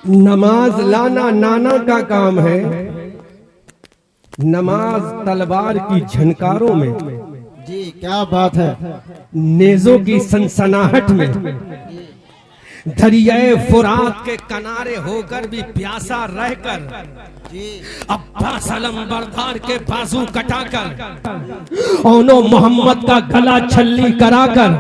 नमाज लाना नाना का काम है, नमाज तलवार की झनकारों में, जी क्या बात है। नेजों की सनसनाहट में, दरियाए फुरात के किनारे होकर भी प्यासा रहकर, अब्बास अलंबरदार के बाजू कटाकर, ओनो मोहम्मद का गला छल्ली कराकर,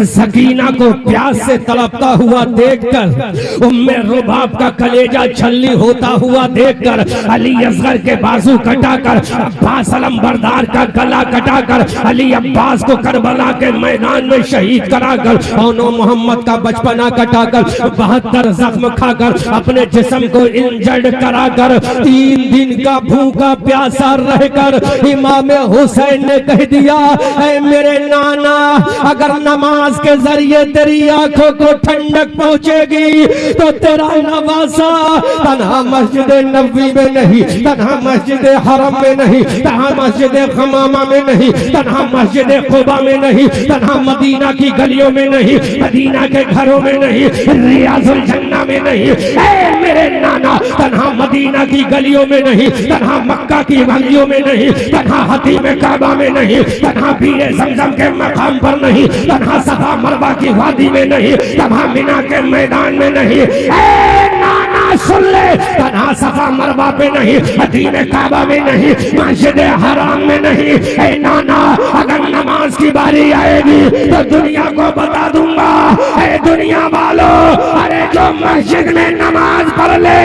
सकीना को प्यास से तड़पता हुआ देखकर, उम्मे रुबाब का कलेजा छल्ली होता हुआ देखकर, अली असगर के बाजू कटाकर, अब्बास अलंबरदार का गला कटाकर, अली अब्बास को करबला के मैदान में शहीद कराकर, ओनो मोहम्मद का बचपना कटाकर, 72 जख्म खाकर, अपने जिस्म को इंजर्ड कराकर, 3 दिन का भूखा प्यासा रहकर इमाम हुसैन ने कह दिया, ऐ मेरे नाना, अगर नमाज के जरिए तेरी आंखों को ठंडक पहुंचेगी तो तेरा नवासा तन्हा मस्जिद नबवी में नहीं, तन्हा मस्जिद हरम में नहीं, तन्हा मस्जिद खमामा में नहीं, तन्हा मस्जिद कुबा में नहीं, तन्हा मदीना की गलियों में नहीं, मदीना के घरों में नहीं, रियाजुल जन्ना में नहीं, ऐ मेरे नाना, तन्हा मदीना की गलियों में नहीं, तन्हा मक्का की गलियों में नहीं, तन्हा हतीम काबा में नहीं, तन्हा पीरे ज़मज़म के मकाम पर नहीं, तन्हा सफा मरवा की वादी में नहीं, तन्हा मिना के मैदान में नहीं, ऐ नाना सुन ले, तन्हा सफा मरवा पे नहीं, हतीम काबा में नहीं, मस्जिद हराम में नहीं, ऐ नाना, अगर नमाज की बारी आएगी तो दुनिया को बता दूंगा, ऐ दुनिया वालों, अरे जो मस्जिद में नमाज पढ़ ले,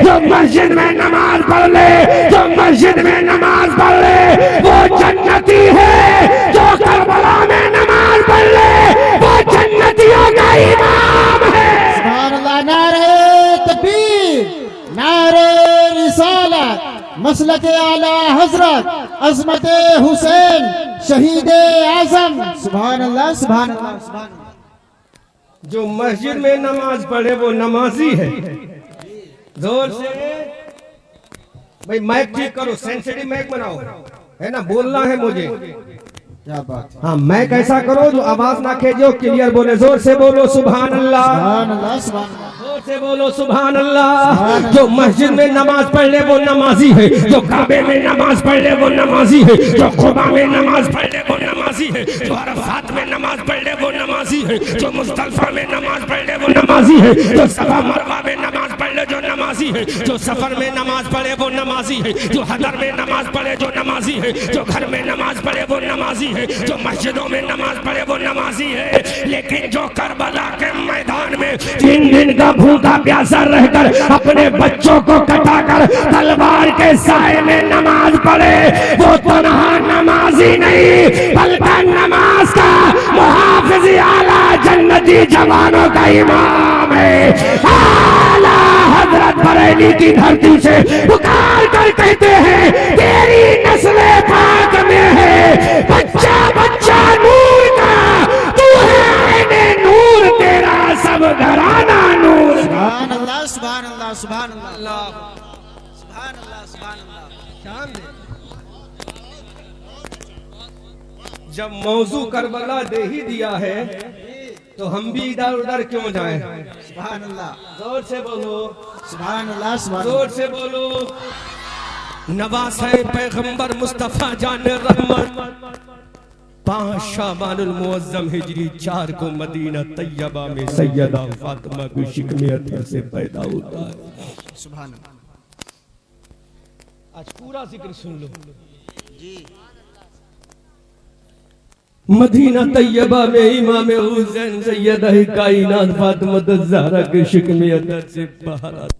जो मस्जिद में नमाज पढ़ ले, जो मस्जिद में नमाज पढ़ ले वो जन्नती है, जो करबला में नमाज पढ़ ले वो जन्नतियों का इमाम है। सुभान अल्लाह। नारे तकबीर, नारे रिसालत, मसलके आला हजरत अजमत हुसैन शहीद आजम। सुभान अल्लाह, सुभान अल्लाह, सुभान अल्लाह। जो मस्जिद में नमाज पढ़े वो नमाजी है। जोर से भाई माइक ठीक करो, सेंसिटिव माइक बनाओ, है ना, बोलना है मुझे। क्या बात है। हाँ, माइक ऐसा करो जो आवाज ना खेजो, क्लियर बोले। जोर से बोलो सुभान अल्लाह, सुभान अल्लाह, सुभान अल्लाह। जोर से बोलो सुभान अल्लाह। जो मस्जिद में नमाज पढ़ ले वो नमाजी है, जो काबे में नमाज पढ़ ले वो नमाजी है, जो खुबा में नमाज पढ़ ले वो नमाजी है, जो अरफात में नमाज पढ़ ले वो नमाजी है, जो मुस्तल्फा में नमाज पढ़ ले वो नमाजी है, जो सफा मरवा में नमाज पढ़ ले जो नमाजी है, जो सफर में नमाज पढ़े वो नमाजी है, जो हदर में नमाज पढ़े जो नमाजी है, जो घर में नमाज पढ़े वो नमाजी है, जो मस्जिदों में नमाज पढ़े वो नमाजी है। लेकिन जो करबला के मैदान में 3 दिन का भूखा प्यासा रहकर अपने बच्चों को कटाकर तलवार के साए में नमाज पढ़े वो तन्हा नमाजी नहीं बल्कि नमाज का मुहाफिज आला जन्नती जवानों का इमाम है। आला हजरत बरेली की धरती से पुकार कर कहते हैं, तेरी नस्ल पाक में है बच्चा बच्चा नूर का, तू है आईने नूर, तेरा सब घराना नूर। सुभान अल्लाह, सुभान अल्लाह, सुभान अल्लाह, सुभान अल्लाह, सुभान अल्लाह। जब मौजू करबला दे ही दिया है तो हम भी इधर उधर क्यों जाएं? सुभान अल्लाह, जोर से बोलो सुभान अल्लाह, सुभान जोर से बोलो। नवाज है पैगंबर मुस्तफा जान रहमत, 5 शाबानुल मुअज्जम हिजरी 4 को मदीना तैयबा में सैयदा फातिमा की शिकमे अतर से पैदा होता है। सुभान अल्लाह। आज पूरा जिक्र सुन लो जी। मदीना तैयबा में इमाम हुसैन सैयदा कायनात फातिमा ज़हरा के शिकमे अतर से बाहर आता।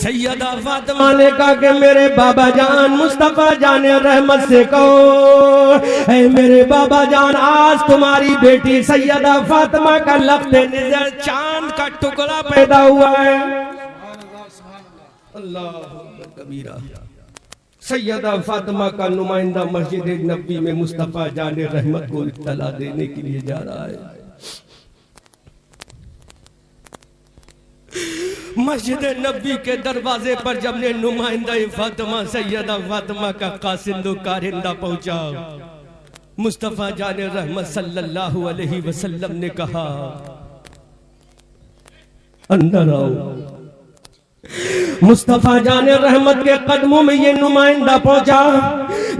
सैयदा फातिमा ने कहा कि मेरे बाबा जान मुस्तफा जान रहमत से कहो, ऐ मेरे बाबा जान, आज तुम्हारी बेटी सैयदा फातिमा का लख्ते निज़र चांद का टुकड़ा पैदा हुआ है। अल्लाह कबीरा। सैयदा फातिमा का नुमाइंदा मस्जिद नबी में मुस्तफा जान रहमत को इत्तला देने के लिए जा रहा है। मस्जिद नबी के दरवाजे पर जब ने नुमाइंदा फातिमा सैयदा फातिमा का कासिंदो कारिंदा पहुंचा, मुस्तफा जान रहमत सल्लल्लाहु अलैहि वसल्लम ने कहा, अंदर आओ। मुस्तफा जाने रहमत के कदमों में ये नुमाइंदा पहुंचा।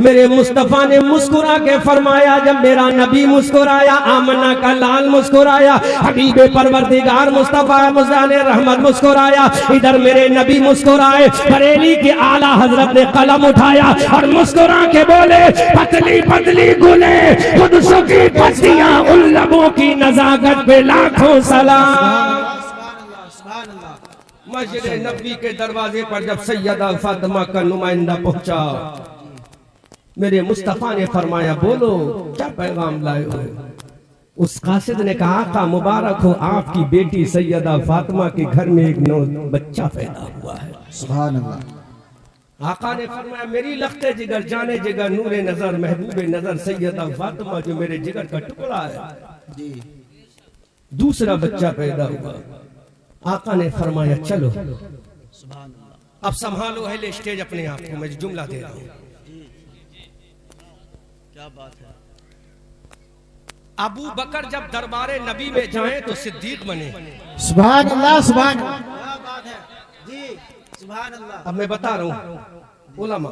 मेरे मुस्तफा ने मुस्कुरा के फरमाया, जब मेरा नबी मुस्कुराया, आमना का लाल मुस्कुराया, हबीबे परवरदिगार मुस्तफा जाने रहमत मुस्कुराया, इधर मेरे नबी मुस्कुराए। बरेली के आला हजरत ने कलम उठाया और मुस्कुरा के बोले, पतली पतली गुले खुद की पत्तियां, उन लबों की नजाकत पे लाखों सलाम। मस्जिद नबी के दरवाजे पर जब सैयदा फातिमा का नुमाइंदा पहुंचा, मेरे मुस्तफा ने फरमाया, बोलो क्या पैगाम लाए हो। उस कासिद ने कहा, आका मुबारक हो, आपकी बेटी सैयदा फातिमा के घर में एक नौ बच्चा पैदा हुआ है। सुभान अल्लाह। आका ने फरमाया, मेरी लख्ते जिगर जाने जिगर नूरे नजर महबूबे नजर सैयदा फातिमा जो मेरे जिगर का टुकड़ा है, दूसरा बच्चा पैदा हुआ। आका ने फरमाया, चलो अब संभालो अहले स्टेज अपने आप को, मैं जुमला दे रहा हूं। क्या बात है। अबू बकर जब दरबारे नबी में जाएं तो सिद्दीक बने। सुभान अल्लाह, सुभान अल्लाह। क्या बात है जी, सुभान अल्लाह। अब मैं बता रहा हूं उलमा,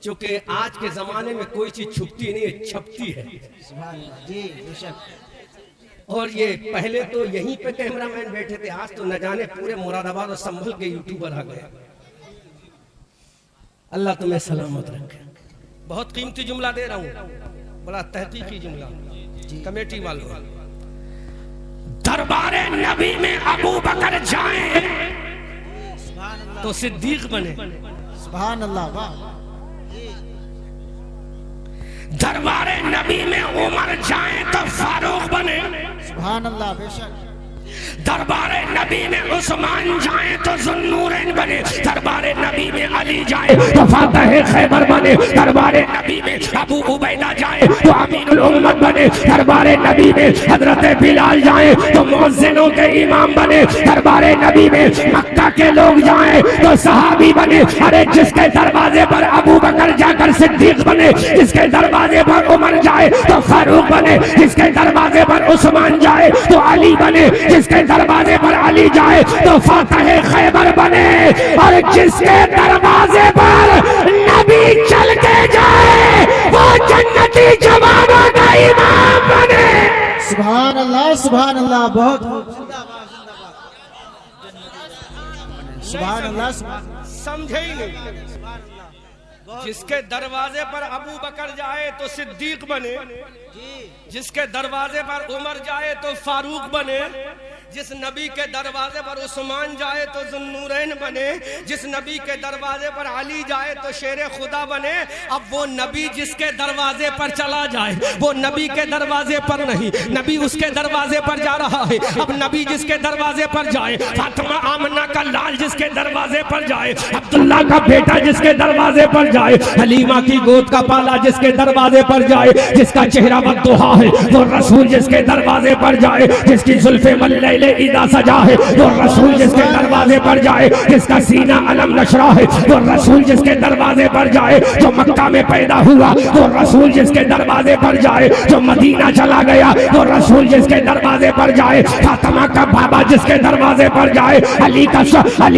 क्योंकि आज के जमाने में कोई चीज छुपती नहीं है, छपती है। सुभान अल्लाह जी, बेशक। और ये पहले तो यहीं पे कैमरामैन बैठे थे, आज तो न जाने पूरे मुरादाबाद और संभल के यूट्यूबर आ गए। अल्लाह तुम्हें सलामत रखे। बहुत कीमती जुमला दे रहा हूं, बड़ा तहकीकी जुमला। कमेटी वालों, दरबारे नबी में अबू बकर जाएं तो सिद्दीक बने। सुभान अल्लाह, वाह। दरबारे नबी में उमर जाएं तो फारूक बने। सुभान अल्लाह, बेशक। दरबारे नबी में उस्मान जाए तो ज़ुन्नूरैन बने। दरबारे नबी में अली जाए तो फातह खैबर बने। दरबारे नबी में अबू उबैदा जाए तो अमीनुल उम्मत बने। दरबारे नबी में हजरत बिलाल जाए तो मुअज्जिनों के इमाम बने। दरबारे नबी में मक्का के लोग जाए तो सहाबी बने। अरे जिसके दरवाजे पर अबू बकर जाकर सिद्दीक बने, जिसके दरवाजे पर उमर जाए तो फारूक बने, जिसके दरवाजे पर उस्मान जाए तो अली बने, जिसके दरवाजे पर अली जाए तो फातह खैबर बने, और जिसके दरवाजे पर नबी चल के जाए वो जन्नती जवानों का इमाम बने। सुभान अल्लाह, सुभान अल्लाह। बहुत सुभान अल्लाह। समझे ही नहीं। जिसके दरवाजे पर अबू बकर जाए तो सिद्दीक बने, जिसके दरवाजे पर उमर जाए तो फारूक बने, जिस नबी के दरवाजे पर उस्मान जाए तो ज़ुन्नूरैन बने, जिस नबी के दरवाजे पर अली जाए तो शेर खुदा बने। अब वो नबी जिसके दरवाजे पर चला जाए, वो नबी के दरवाजे पर नहीं, नबी उसके दरवाजे पर जा रहा है। अब नबी जिसके दरवाजे पर जाए, फातिमा आमना का लाल जिसके दरवाजे पर जाए, अब्दुल्ला का बेटा जिसके दरवाजे पर जाए, हलीमा की गोद का पाला जिसके दरवाजे पर जाए, जिसका चेहरा बद्दुहा है वो रसूल जिसके दरवाजे पर जाए, जिसकी जुल्फे मल्लैले इदा सजा है वो रसूल जिसके दरवाजे पर जाए, जिसका सीना अलम नशरा है वो रसूल जिसके दरवाजे पर जाए, जो मक्का में पैदा हुआ वो रसूल जिसके दरवाजे पर जाए, जो मदीना चला गया वो रसूल जिसके दरवाजे पर जाए, फातिमा का बाबा जिसके दरवाजे पर जाए, अली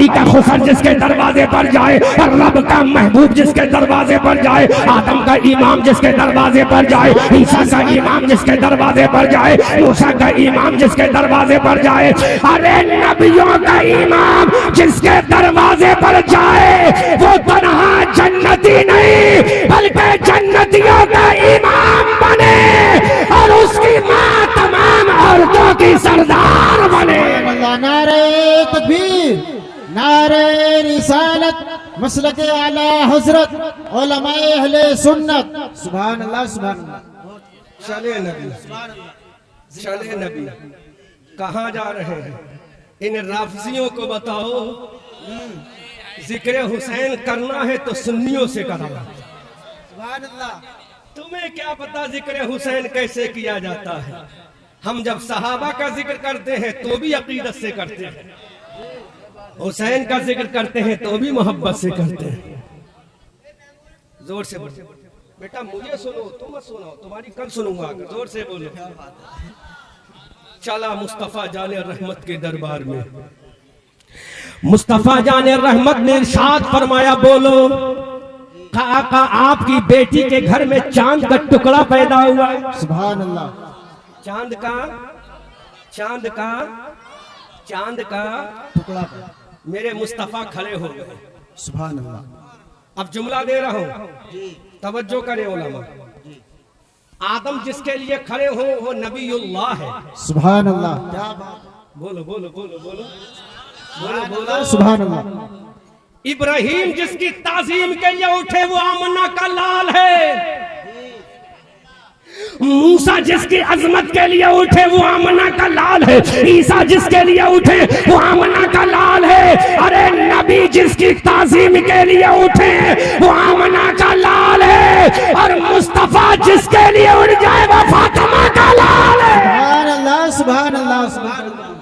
का खुसर जिसके दरवाजे पर जाए, और रब का महबूब जिसके दरवाजे पर जाए, आदम का इमाम जिसके दरवाजे पर जाए, ईसा का इमाम जिसके दरवाजे पर जाए, मूसा का इमाम जिसके दरवाजे पर जाए, अरे नबियों का इमाम जिसके दरवाजे पर जाए वो तन्हा जन्नती नहीं बल्कि जन्नतियों का इमाम बने, और उसकी माँ तमाम औरतों की सरदार बने। नारे तकबीर, नारे रिसालत, मसलक आला हजरत, उलमाए अहले सुन्नत। सुभान अल्लाह, सुभान अल्लाह। चले नबी, चले नबी, कहाँ जा रहे हैं? इन राफिजियों को बताओ, जिक्र हुसैन करना है तो सुन्नियों से करना। सुभान अल्लाह। तुम्हें क्या पता जिक्र हुसैन कैसे किया जाता है? हम जब सहाबा का जिक्र करते हैं तो भी अकीदत से करते हैं, हुसैन का जिक्र करते हैं तो भी मोहब्बत से करते हैं। जोर से बोलो बेटा, मुझे सुनो, तुम मत सुनो, तुम्हारी कल सुनूंगा। जोर से बोलो। चला मुस्तफा जाने रहमत के दरबार में, मुस्तफा जाने रहमत ने इरशाद फरमाया, बोलो आका आपकी बेटी के घर में चांद का टुकड़ा पैदा हुआ है। सुभान अल्लाह। चांद का टुकड़ा मेरे मुस्तफा खड़े हो गए। सुभान अल्लाह। अब जुमला दे रहा हूं, तवज्जो करें उलमा। आदम जिसके लिए खड़े हो वो नबीउल्लाह है। सुभान अल्लाह। क्या बात। बोलो बोलो बोलो बोलो बोलो बोलो। सुभान अल्लाह। इब्राहिम जिसकी ताजीम के लिए उठे वो आमना का लाल है। मूसा जिसकी अजमत के लिए उठे वो आमना का लाल है। ईसा जिसके लिए उठे वो आमना का लाल है। अरे नबी जिसकी ताजीम के लिए उठे वो आमना का लाल है। और मुस्तफा जिसके लिए उठ जाए वो फातिमा का लाल है। सुभान अल्लाह। सुभान अल्लाह।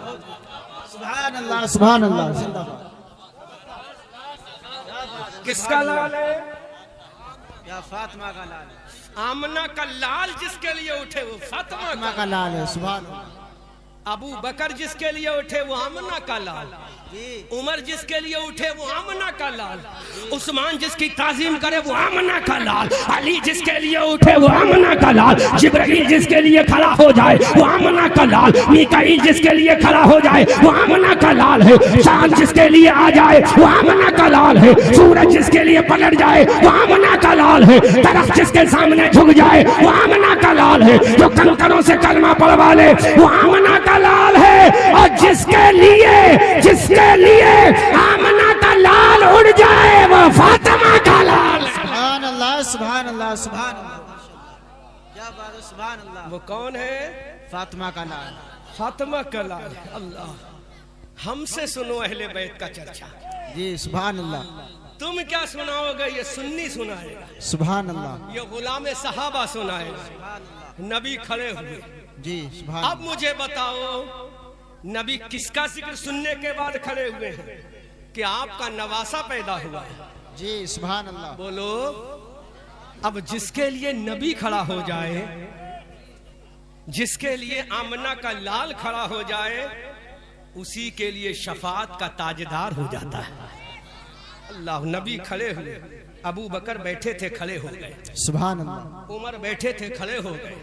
सुभान अल्लाह। सुभान अल्लाह। जिंदाबाद। किसका लाल है? या फातिमा का लाल है। आमना का लाल जिसके लिए उठे वो फातिमा का लाल है। सुभान अल्लाह। अबू बकर जिसके लिए उठे वो आमना का लाल। उमर जिसके लिए उठे वो आमना का लाल। उस्मान जिसकी ताजीम करे वो आमना का लाल। अली जिसके लिए उठे वो आमना का लाल। जिब्राइल जिसके लिए खड़ा हो जाए वो आमना का लाल। मीकाईल जिसके लिए खड़ा हो जाए वो आमना का लाल है। चांद जिसके लिए आ जाए वो आमना का लाल है। सूरज जिसके लिए पलट जाए वो आमना का लाल है। दरख्त जिसके सामने झुक जाए वो आमना का लाल है। जो कंकरों से कलमा पढ़वा ले वो आमना का लाल है। और जिसके लिए आमना का लाल उड़ जाए वो फातिमा का लाल है। सुभान अल्लाह। सुभान अल्लाह। सुभान अल्लाह। क्या बात है। सुभान अल्लाह। वो कौन है? फातिमा का लाल। फातिमा का लाल। अल्लाह। हमसे सुनो अहले बैत का चर्चा। जी सुभान अल्लाह। तुम क्या सुनाओगे? ये सुन्नी सुनाएगा। सुभान अल्लाह। ये गुलाम सहाबा सुनाएगा। नबी खड़े हुए। जी सुभान। अब मुझे बताओ नबी किसका जिक्र सुनने के बाद खड़े हुए हैं कि आपका नवासा पैदा हुआ है? जी सुभान अल्लाह। बोलो। अब जिसके लिए नबी खड़ा हो जाए, जिसके लिए आमना का लाल खड़ा हो जाए, उसी के लिए शफात का ताजदार हो जाता है। अल्लाह। नबी खड़े हुए, अबू बकर बैठे थे खड़े हो गए। सुभान अल्लाह। उमर बैठे थे खड़े हो गए।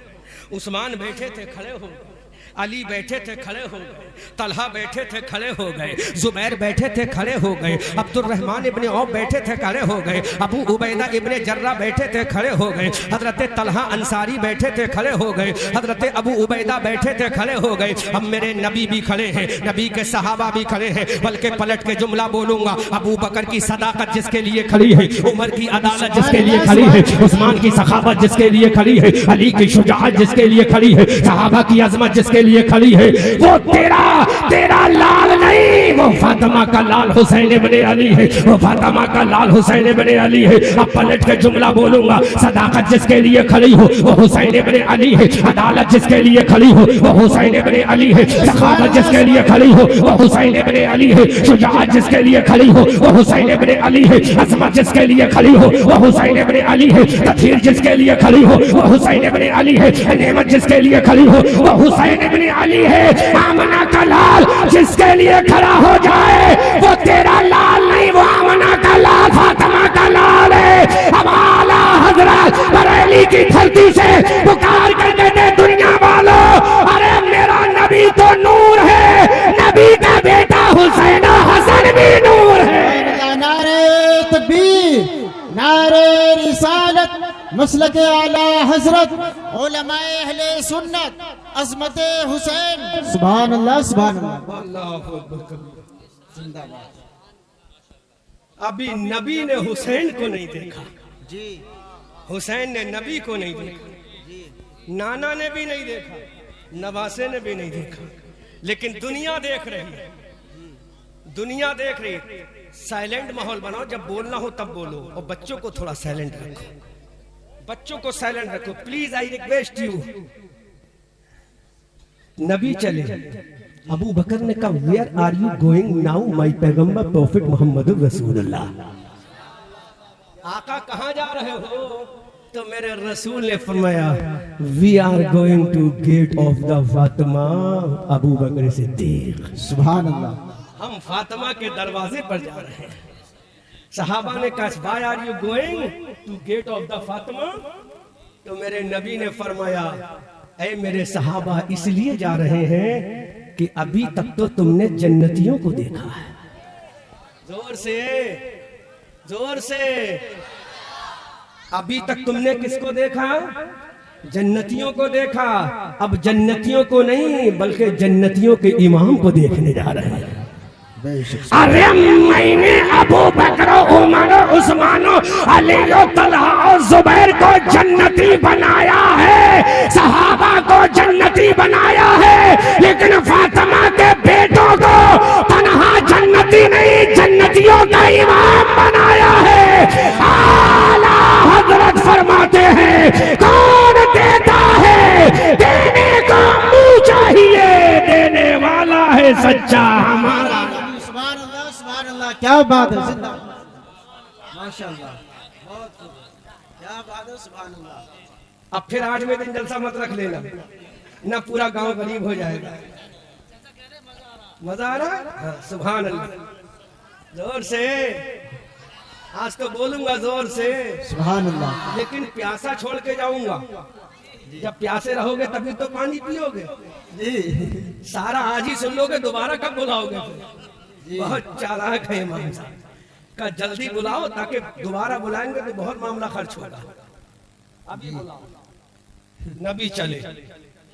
उस्मान बैठे थे खड़े हो गए। अली बैठे थे खड़े हो गए। तलहा बैठे थे खड़े हो गए। जुबैर बैठे थे खड़े हो गए। अब्दुल रहमान इब्ने औफ बैठे थे खड़े हो गए। अबू उबैदा इब्ने जर्रा बैठे थे खड़े हो गए। हजरत तलहा अंसारी बैठे थे खड़े हो गए। हजरत अबू उबैदा बैठे थे खड़े हो गए। अब मेरे नबी भी खड़े हैं, नबी के सहाबा भी खड़े हैं। बल्कि पलट के जुमला बोलूंगा। अबू बकर की सदाकत जिसके लिए खड़ी है, उमर की अदालत जिसके लिए खड़ी है, उस्मान की सखावत जिसके लिए खड़ी है, अली की शुजाअत जिसके लिए खड़ी है, सहाबा की अजमत जिसके लिए खड़ी है, वो तेरा लाल नहीं, वो फातिमा का लाल हुसैन इब्ने अली है। वो फातिमा का लाल हुसैन इब्ने अली है। अब पलट के जुमला बोलूंगा। सदाकत जिसके लिए खड़ी हो वो हुसैन इब्ने अली है। अदालत जिसके लिए खड़ी हो वो हुसैन इब्ने अली है। सखावत जिसके लिए खड़ी हो वो हुसैन इब्ने अली है। शुजाअत जिसके लिए खड़ी हो वो हुसैन इब्ने अली है। अजमत जिसके लिए खड़ी हो वो हुसैन इब्ने अली है। तकदीर जिसके लिए खड़ी हो वो हुसैन इब्ने अली है। नेमत जिसके लिए खड़ी हो वो हुसैन इब्ने अली है। आमना का लाल जिसके लिए खड़ा हो जाए वो तेरा लाल नहीं, वो आमना का लाल फातिमा का लाल है। अब आला हजरत बरेली की धरती से पुकार कर कहते दुनिया वालों, अरे मेरा नबी तो नूर है, नबी का बेटा हुसैन हसन भी नूर है। नारे तकबीर, नारे रिसालत, मसलक आला हजरत, उलमाए अहले सुन्नत, अज़मत हुसैन। सुभान अल्लाह। सुभान अल्लाह। अभी नबी ने हुसैन को नहीं देखा। जी। हुसैन ने नबी को नहीं देखा। नाना ने भी नहीं देखा, नवासे ने भी नहीं देखा, लेकिन दुनिया देख रही है। दुनिया देख रही है। साइलेंट माहौल बनाओ, जब बोलना हो तब बोलो, और बच्चों को थोड़ा साइलेंट रखो। बच्चों को साइलेंट रखो प्लीज, आई रिक्वेस्ट यू। नबी चले। अबू बकर ने कहा where are you going now my पैगंबर प्रॉफिट मोहम्मद रसूलुल्लाह। आका कहां जा रहे हो? तो मेरे रसूल ने फरमाया we are going to get of the Fatima Abu Bakr Siddiq. सुभान अल्लाह। हम फातिमा के दरवाजे पर जा रहे हैं। सहाबा ने कहा why are you going to get of the Fatima? तो मेरे नबी ने फरमाया ऐ मेरे सहाबा इसलिए जा रहे हैं कि अभी तक तो तुमने जन्नतियों को देखा है। जोर से, जोर से। अभी तक तुमने किसको देखा? जन्नतियों को देखा। अब जन्नतियों को नहीं बल्कि जन्नतियों के इमाम को देखने जा रहे हैं। अरे मैंने अबू बकर, उमर, उस्मान, अली, तलहा और जुबैर को जन्नती बनाया है, सहाबा को जन्नती बनाया है, लेकिन फातिमा के बेटों को तन्हा जन्नती नहीं जन्नतियों का इमाम बनाया है। आला हजरत फरमाते हैं कौन देता है? देने को मुंह चाहिए, देने वाला है सच्चा हमारा। सुभान अल्लाह, क्या बात है, जिंदाबाद, माशाअल्लाह, बहुत खूब, क्या बात है, सुभान अल्लाह। अब फिर 8वें दिन जलसा मत रख लेना, ना पूरा गांव गरीब हो जाएगा। मजा आ रहा है? सुभान अल्लाह, जोर से। आज तो बोलूंगा जोर से सुभान अल्लाह। लेकिन प्यासा छोड़ के जाऊंगा। जब प्यासे रहोगे तभी तो पानी पियोगे जी। सारा आज ही सुन लोगे, दोबारा कब बुलाओगे? बहुत चालाक है इमाम साहब का, जल्दी बुलाओ ताकि दोबारा बुलाएंगे तो बहुत मामला खर्च होगा। अभी बुलाओ। नबी चले,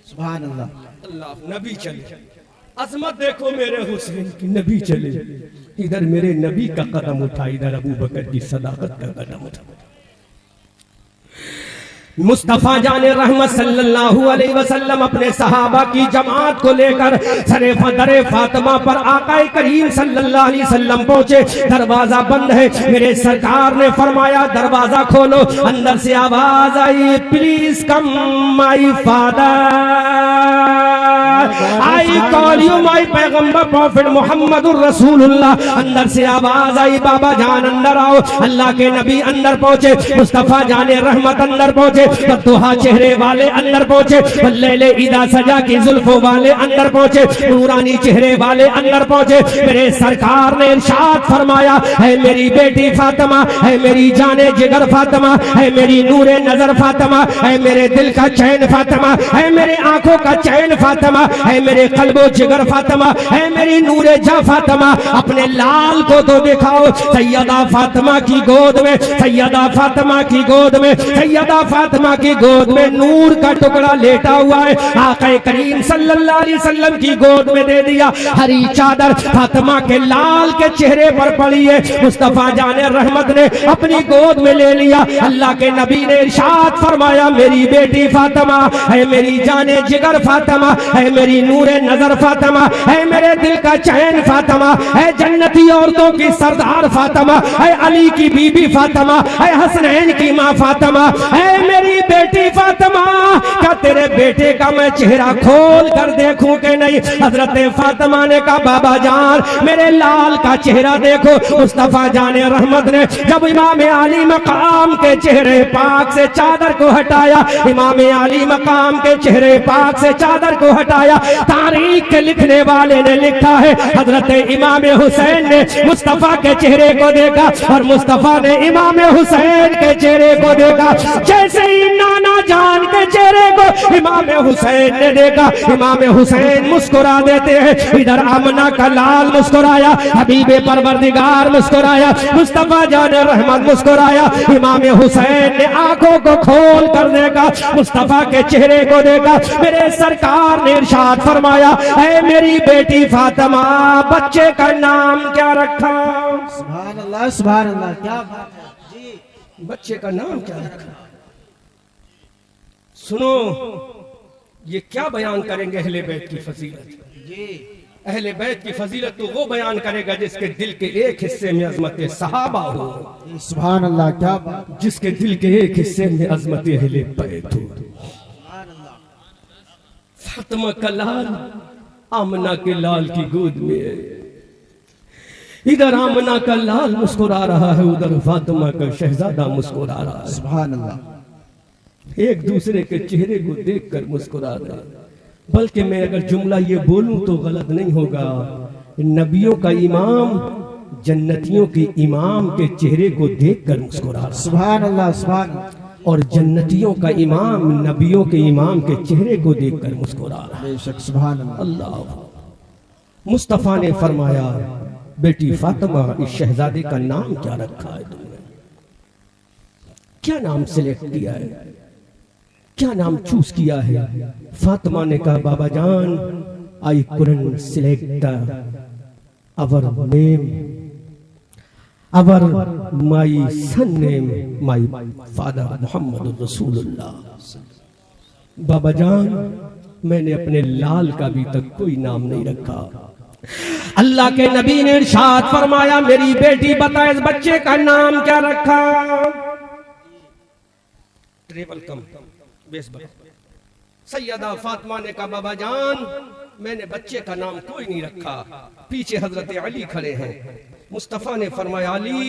सुभान अल्लाह, अल्लाह नबी चले। अजमत देखो मेरे हुसैन की, नबी चले। इधर मेरे नबी का कदम उठा, इधर अबू बकर की सदाकत का कदम उठा। मुस्तफा जाने रहमत सल्लल्लाहु अलैहि वसल्लम अपने सहाबा की जमात को लेकर सरे दरे फातिमा पर आकाए करीम सल्लल्लाहु अलैहि वसल्लम पहुंचे। दरवाजा बंद है, मेरे सरकार ने फरमाया दरवाजा खोलो। अंदर से आवाज आई, please come my father, I call you my पैगंबर प्रॉफिट मोहम्मदुर रसूलुल्लाह। अंदर से आवाज आई, बाबा जान अंदर आओ। अल्लाह के नबी अंदर पहुंचे, मुस्तफा जाने रहमत अंदर पहुंचे, बदुहा चेहरे वाले अंदर पहुंचे, बल्ले इदा सजा की जुल्फों वाले अंदर पहुंचे, नूरानी चेहरे वाले अंदर पहुंचे। मेरे सरकार ने इरशाद फरमाया, है मेरी बेटी फातिमा, है मेरी जाने जिगर फातिमा, है मेरी नूरे नजर फातिमा, है मेरे दिल का चैन फातिमा, है मेरे आंखों का चैन फातिमा, है मेरे कल्बो जिगर फातिमा, है मेरी नूरे जा फातिमा। अपने लाल को तो दिखाओ। सैयदा फातिमा की गोद में, सैयदा फातिमा की गोद में, सैयदा फातिमा की गोद में नूर का टुकड़ा लेटा हुआ है। आका करीम सल्लल्लाहु अलैहि वसल्लम की गोद में दे दिया। हरी चादर फातिमा के लाल के चेहरे पर पड़ी है। मुस्तफा जाने रहमत ने अपनी गोद में ले लिया। अल्लाह के नबी ने इरशाद फरमाया, मेरी बेटी फातिमा है, मेरी जाने जिगर फातिमा है, मेरी नूरे नजर फातिमा है, मेरे दिल का चैन फातिमा है, जन्नती औरतों की सरदार फातिमा है, अली की बीबी फातिमा है, हसनैन की माँ फातिमा है, मेरी बेटी फातिमा। क्या तेरे बेटे का मैं चेहरा खोल कर देखूं कि नहीं? हजरत फातिमा ने कहा, बाबा जान मेरे लाल का चेहरा देखो। मुस्तफा जाने रहमत ने जब इमाम अली मकाम के चेहरे पाक से चादर को हटाया, इमाम अली मकाम के चेहरे पाक से चादर को हटाया, तारीख के लिखने वाले ने लिखा है, हजरत इमाम हुसैन ने मुस्तफा के चेहरे को देखा और मुस्तफा ने इमाम हुसैन के चेहरे को देखा। जैसे ही नाना जान के चेहरे को इमाम हुसैन ने देखा, इमाम हुसैन मुस्कुरा देते हैं। इधर आमना का लाल मुस्कुराया, हबीबे परवरदिगार मुस्कुराया, मुस्तफा जान रहमत मुस्कुराया। इमाम हुसैन ने आंखों को खोल कर देखा, मुस्तफा के चेहरे को देखा। मेरे सरकार ने इरशाद फरमाया, ऐ मेरी बेटी फातिमा, बच्चे का नाम क्या रखा? सुभान अल्लाह, सुभान अल्लाह, क्या बात है जी। बच्चे का नाम क्या रखा? सुनो, ये क्या बयान करेंगे अहले बैत की फजीलत जी। अहले बैत की फजीलत तो वो बयान करेगा जिसके दिल के एक हिस्से में अजमत सहाबा हो। सुभान अल्लाह, क्या बात, जिसके दिल के एक हिस्से में अजमत अहले बैत हो। फातिमा का लाल आमना के लाल की गोद में, इधर आमना का लाल मुस्कुरा रहा है, उधर फातिमा का शहजादा मुस्कुरा रहा है। सुभान अल्लाह। एक दूसरे के चेहरे को देखकर मुस्कुरा रहे। बल्कि मैं अगर जुमला ये बोलूं तो गलत नहीं होगा, नबियों का इमाम जन्नतियों के इमाम के चेहरे को देखकर मुस्कुरा रहा, सुभान अल्लाह, सुभान अल्लाह। और जन्नतियों का इमाम नबियों के इमाम के चेहरे को देखकर मुस्कुरा रहा। बेशक, सुभान अल्लाह। अल्लाह। मुस्तफा ने फरमाया, बेटी फातिमा, इस शहजादे का नाम क्या रखा है तुमने? क्या नाम सिलेक्ट किया है, क्या नाम चूज किया है? फातिमा ने कहा, बाबा जान, I couldn't select our name, our my son name, my father Muhammad Rasulullah। बाबा जान, मैंने अपने लाल का भी तक कोई नाम नहीं रखा। अल्लाह के नबी ने इरशाद फरमाया, मेरी बेटी बता इस बच्चे का नाम क्या रखा? ट्रेवल कम सैयदा फातिमा ने कहा, बाबा जान, मैंने बच्चे का नाम कोई नहीं रखा। पीछे हजरत अली खड़े हैं। मुस्तफा ने फरमाया, अली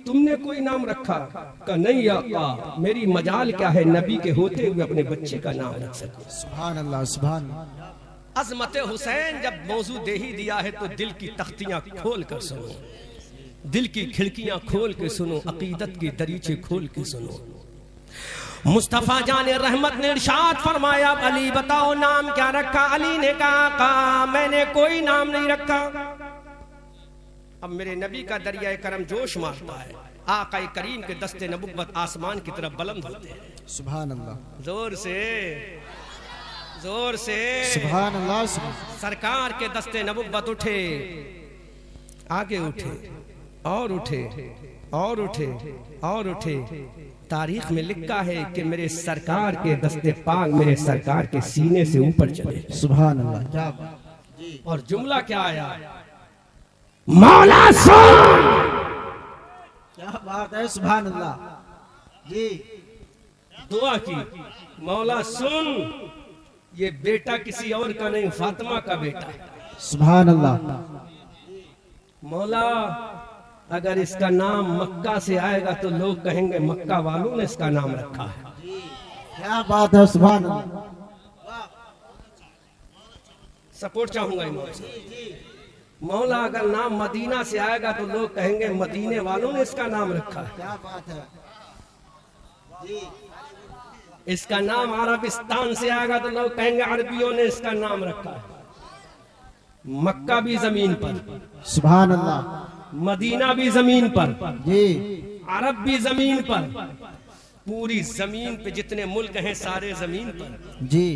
तुमने कोई नाम रखा? कहा, नहीं आका, मेरी मजाल क्या है नबी के होते हुए अपने बच्चे का नाम रख सके। सुभान अल्लाह, सुभान अल्लाह। अजमत हुसैन जब मौजू दे ही दिया है तो दिल की तख्तियां खोल कर सुनो, दिल की खिड़कियां खोल के सुनो, अकीदत के दरीचे खोल के सुनो। मुस्तफा जाने रहमत ने इरशाद फरमाया, अली बताओ नाम क्या रखा? अली ने कहा, मैंने कोई नाम नहीं रखा। अब मेरे नबी का दरिया करम जोश मारता है। आका करीम के दस्ते नबुव्वत आसमान की तरफ बुलंद होते हैं। सुभान अल्लाह, जोर से, जोर से सुभान अल्लाह। सरकार के दस्ते नबुव्वत उठे, आगे उठे और उठे और उठे और उठे। तारीख में लिखा है कि मेरे सरकार के दस्ते पाक मेरे सरकार के सीने से ऊपर चले। सुभान अल्लाह, क्या बात। और जुमला क्या आया? मौला सुन। क्या बात है, सुभान अल्लाह जी। दुआ की, मौला सुन, ये बेटा किसी और का नहीं, फातिमा का बेटा है। सुभान अल्लाह। मौला अगर इसका नाम मक्का से आएगा तो लोग कहेंगे मक्का वालों ने इसका नाम रखा है। क्या बात है, सुभान अल्लाह। सपोर्ट चाहूंगा इमाम से। मौला अगर नाम मदीना से आएगा तो लोग कहेंगे मदीने वालों ने इसका नाम रखा है। क्या बात है जी। इसका नाम अरबिस्तान से आएगा तो लोग कहेंगे अरबियों ने इसका नाम रखा है। मक्का भी जमीन पर, सुभान अल्लाह। मदीना भी जमीन पर जी, अरब भी जमीन पर, पूरी जमीन पे जितने मुल्क हैं सारे जमीन पर जी।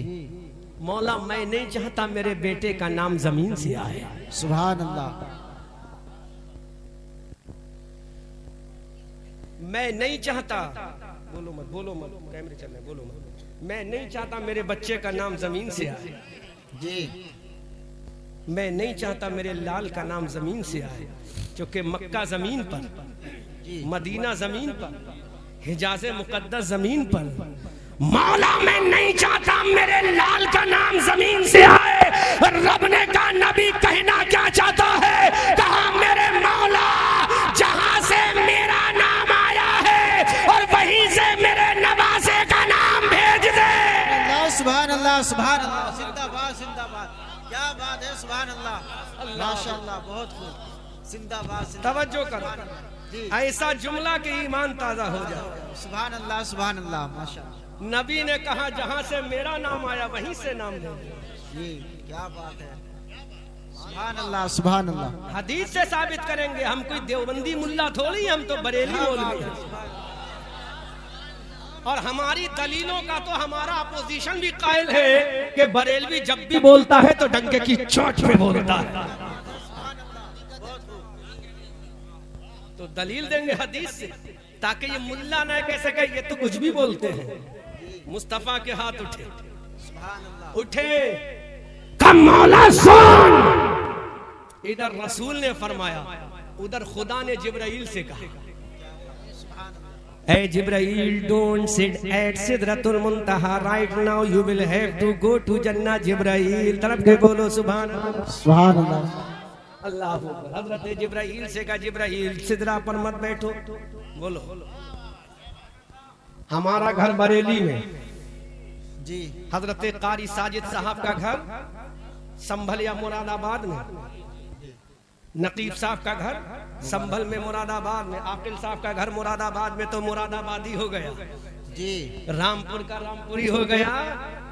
मौला मैं नहीं चाहता मेरे बेटे का नाम जमीन से आए। सुभान अल्लाह। मैं नहीं चाहता, बोलो मत, बोलो मत, कैमरे चल रहे, बोलो मत। मैं नहीं चाहता मेरे बच्चे का नाम जमीन से आए जी। मैं नहीं चाहता मेरे लाल का नाम जमीन से आए, क्योंकि मक्का जमीन पर, मदीना जमीन पर, हिजाज मुकद्दस जमीन पर। मौला मैं नहीं चाहता मेरे लाल का नाम जमीन से आए। रब ने कहा, नबी कहना क्या चाहता है? कहा, मेरे मौला जहां से मेरा नाम आया है और वहीं से मेरे नवासे का नाम भेज दे। सुभान अल्लाह, सुभान अल्लाह। जिंदाबाद, जिंदाबाद। क्या बात है, सुभान अल्लाह, माशाअल्लाह, बहुत खूब। जिंदाबाद। तवज्जो करो, ऐसा जुमला के ईमान ताजा हो जाए। सुभान अल्लाह, सुभान अल्लाह, माशाअल्लाह। नबी ने कहा, जहां से मेरा नाम आया वहीं से नाम ले। जी, क्या बात है, सुभान अल्लाह, सुभान अल्लाह। हदीस से साबित करेंगे, हम कोई देवबंदी मुल्ला थोड़ी, हम तो बरेली मौलवी हैं। और हमारी दलीलों का तो हमारा अपोजिशन भी कायल है कि बरेलवी जब भी बोलता है तो डंके की चोट पे बोलता है। तो दलील देंगे हदीस से, ताकि ये मुल्ला न कह सके ये तो कुछ भी बोलते हैं। मुस्तफा के हाथ उठे, उठे, कम मौला सुन। इधर रसूल ने फरमाया, उधर खुदा ने जिब्राइल से कहा, Hey Jibreel, don't sit at Sidratul Muntaha right now. You will have to go to Jannah. Jibreel, तरफ के बोलो सुभान अल्लाह, सुभान अल्लाह, अल्लाह अकबर। हजरत जिब्राइल से कहा, जिब्राइल सिदरा पर मत बैठो, बोलो। हमारा घर बरेली में जी। हजरत कारी साजिद साहब का घर संभल या मुरादाबाद में। नकीब साहब का घर संभल में मुरादाबाद में, आकिल साहब का घर मुरादाबाद में, तो मुरादाबादी हो गया जी। रामपुर का रामपुरी हो गया।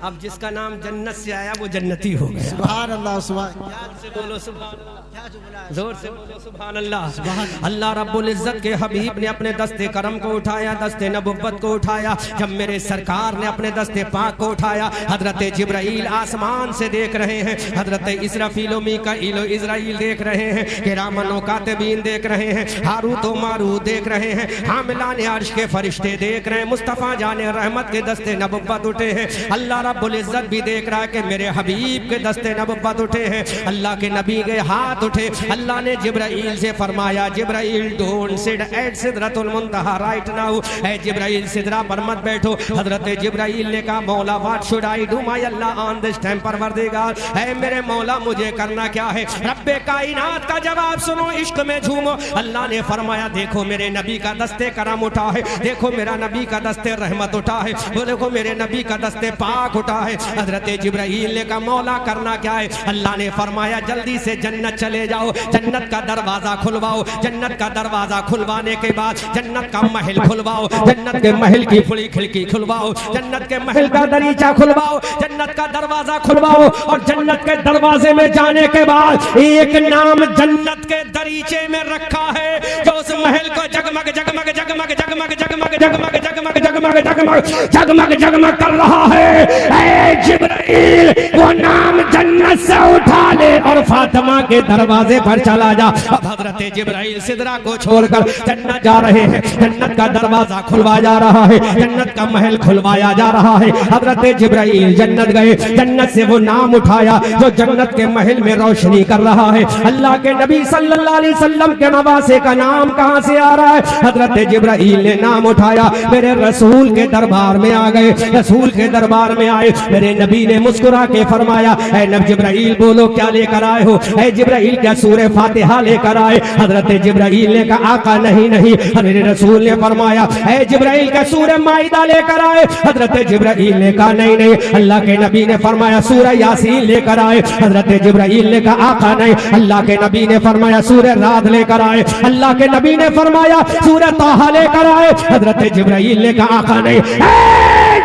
अब जिसका नाम जन्नत से आया वो जन्नती हो गया। सुभान अल्लाह, सुभान। जोर से बोलो सुभान अल्लाह, क्या जो बोला है? जोर से बोलो सुभान अल्लाह। अल्लाह रब्बुल इज्जत के हबीब ने अपने दस्ते करम को उठाया, दस्ते नबुव्वत को उठाया। जब मेरे सरकार ने अपने दस्ते पाक को उठाया, हजरत जिब्राइल आसमान से देख रहे हैं, हजरत इसराफील मीकाईल इजराइल देख रहे हैं, किरामन व कातिबीन देख रहे हैं, हारूत व मारूत देख रहे हैं, हामिलान अर्श के फरिश्ते देख रहे हैं, मुस्तफा जाने रहमत के दस्ते नबुव्वत उठे हैं। अल्लाह रब्बुल इज्जत भी देख रहा है कि मेरे हबीब के दस्ते नबुव्वत उठे हैं। अल्लाह के नबी के हाथ उठे। अल्लाह ने जिब्राइल से फरमाया, जिब्राइल डोंट सिट एट सिदरतुल मुंतहा राइट नाउ। ए जिब्राइल सिदरा पर मत बैठो। हजरत जिब्राइल ने कहा, मौला what should I do my Allah on this time परवरदिगार। है मेरे मौला मुझे करना क्या है? रब्बे कायनात का जवाब सुनो, इश्क में झूमो। अल्लाह ने फरमाया, देखो मेरे नबी का दस्ते करम उठा है, देखो मेरा नबी का दस्ते रहमत उठा है, वो देखो मेरे नबी का दस्ते पाक उठा है। हजरत जिब्राइल ने कहा, मौला करना क्या है? अल्लाह ने फरमाया, जल्दी से जन्नत चले जाओ, जन्नत का दरवाजा खुलवाओ। जन्नत का दरवाजा खुलवाने के बाद जन्नत का महल खुलवाओ, जन्नत के महल की फुली खिड़की खुलवाओ, जन्नत के महल का दरीचा खुलवाओ, जन्नत का दरवाजा खुलवाओ। और जन्नत के दरवाजे में जाने के बाद एक नाम जन्नत के दरीचे में रखा है, जो उस महल को जगमग जगमग जगमग जगमग जगमग जगमग जगमग जगमग जगमग जगमग जगमग कर रहा है। ऐ जिब्राइल, वो नाम जन्नत से उठा ले और फातिमा के दरवाजे पर चला जा। अब हजरत जिब्राइल सिदरा को छोड़कर जन्नत जा रहे हैं। जन्नत का दरवाजा खुलवाया जा रहा है, जन्नत का महल खुलवाया जा रहा है। हजरत जिब्राइल जन्नत गए, जन्नत से वो नाम उठाया जो जन्नत के महल में रोशनी कर रहा है। अल्लाह के नबी सल्लल्लाहु अलैहि वसल्लम के नवासे का नाम कहां से आ रहा है? हजरत जिब्राइल ने नाम उठाया, मेरे रसूल के दरबार में आ गए। रसूल के दरबार में आए, मेरे नबी ने मुस्कुरा के फरमाया, ऐ नबी जिब्राइल बोलो क्या लेकर आए हो? ऐ जिब्राइल क्या सूरह फातिहा लेकर आए? हजरत जिब्राइल ने कहा, आका नहीं नहीं। मेरे रसूल ने फरमाया, ऐ जिब्राइल क्या सूरह माइदा लेकर आए? हजरत जिब्राइल ने कहा नहीं नहीं। अल्लाह के नबी ने फरमाया, सूरह यासीन लेकर आए? हजरत जिब्राइल ने कहा, आका नहीं। अल्लाह के नबी ने फरमाया, सूरह राद लेकर आए? अल्लाह के नबी ने फरमाया, सूरह ताहा लेकर आए? हजरत जिब्राइल ने कहा, आका नहीं।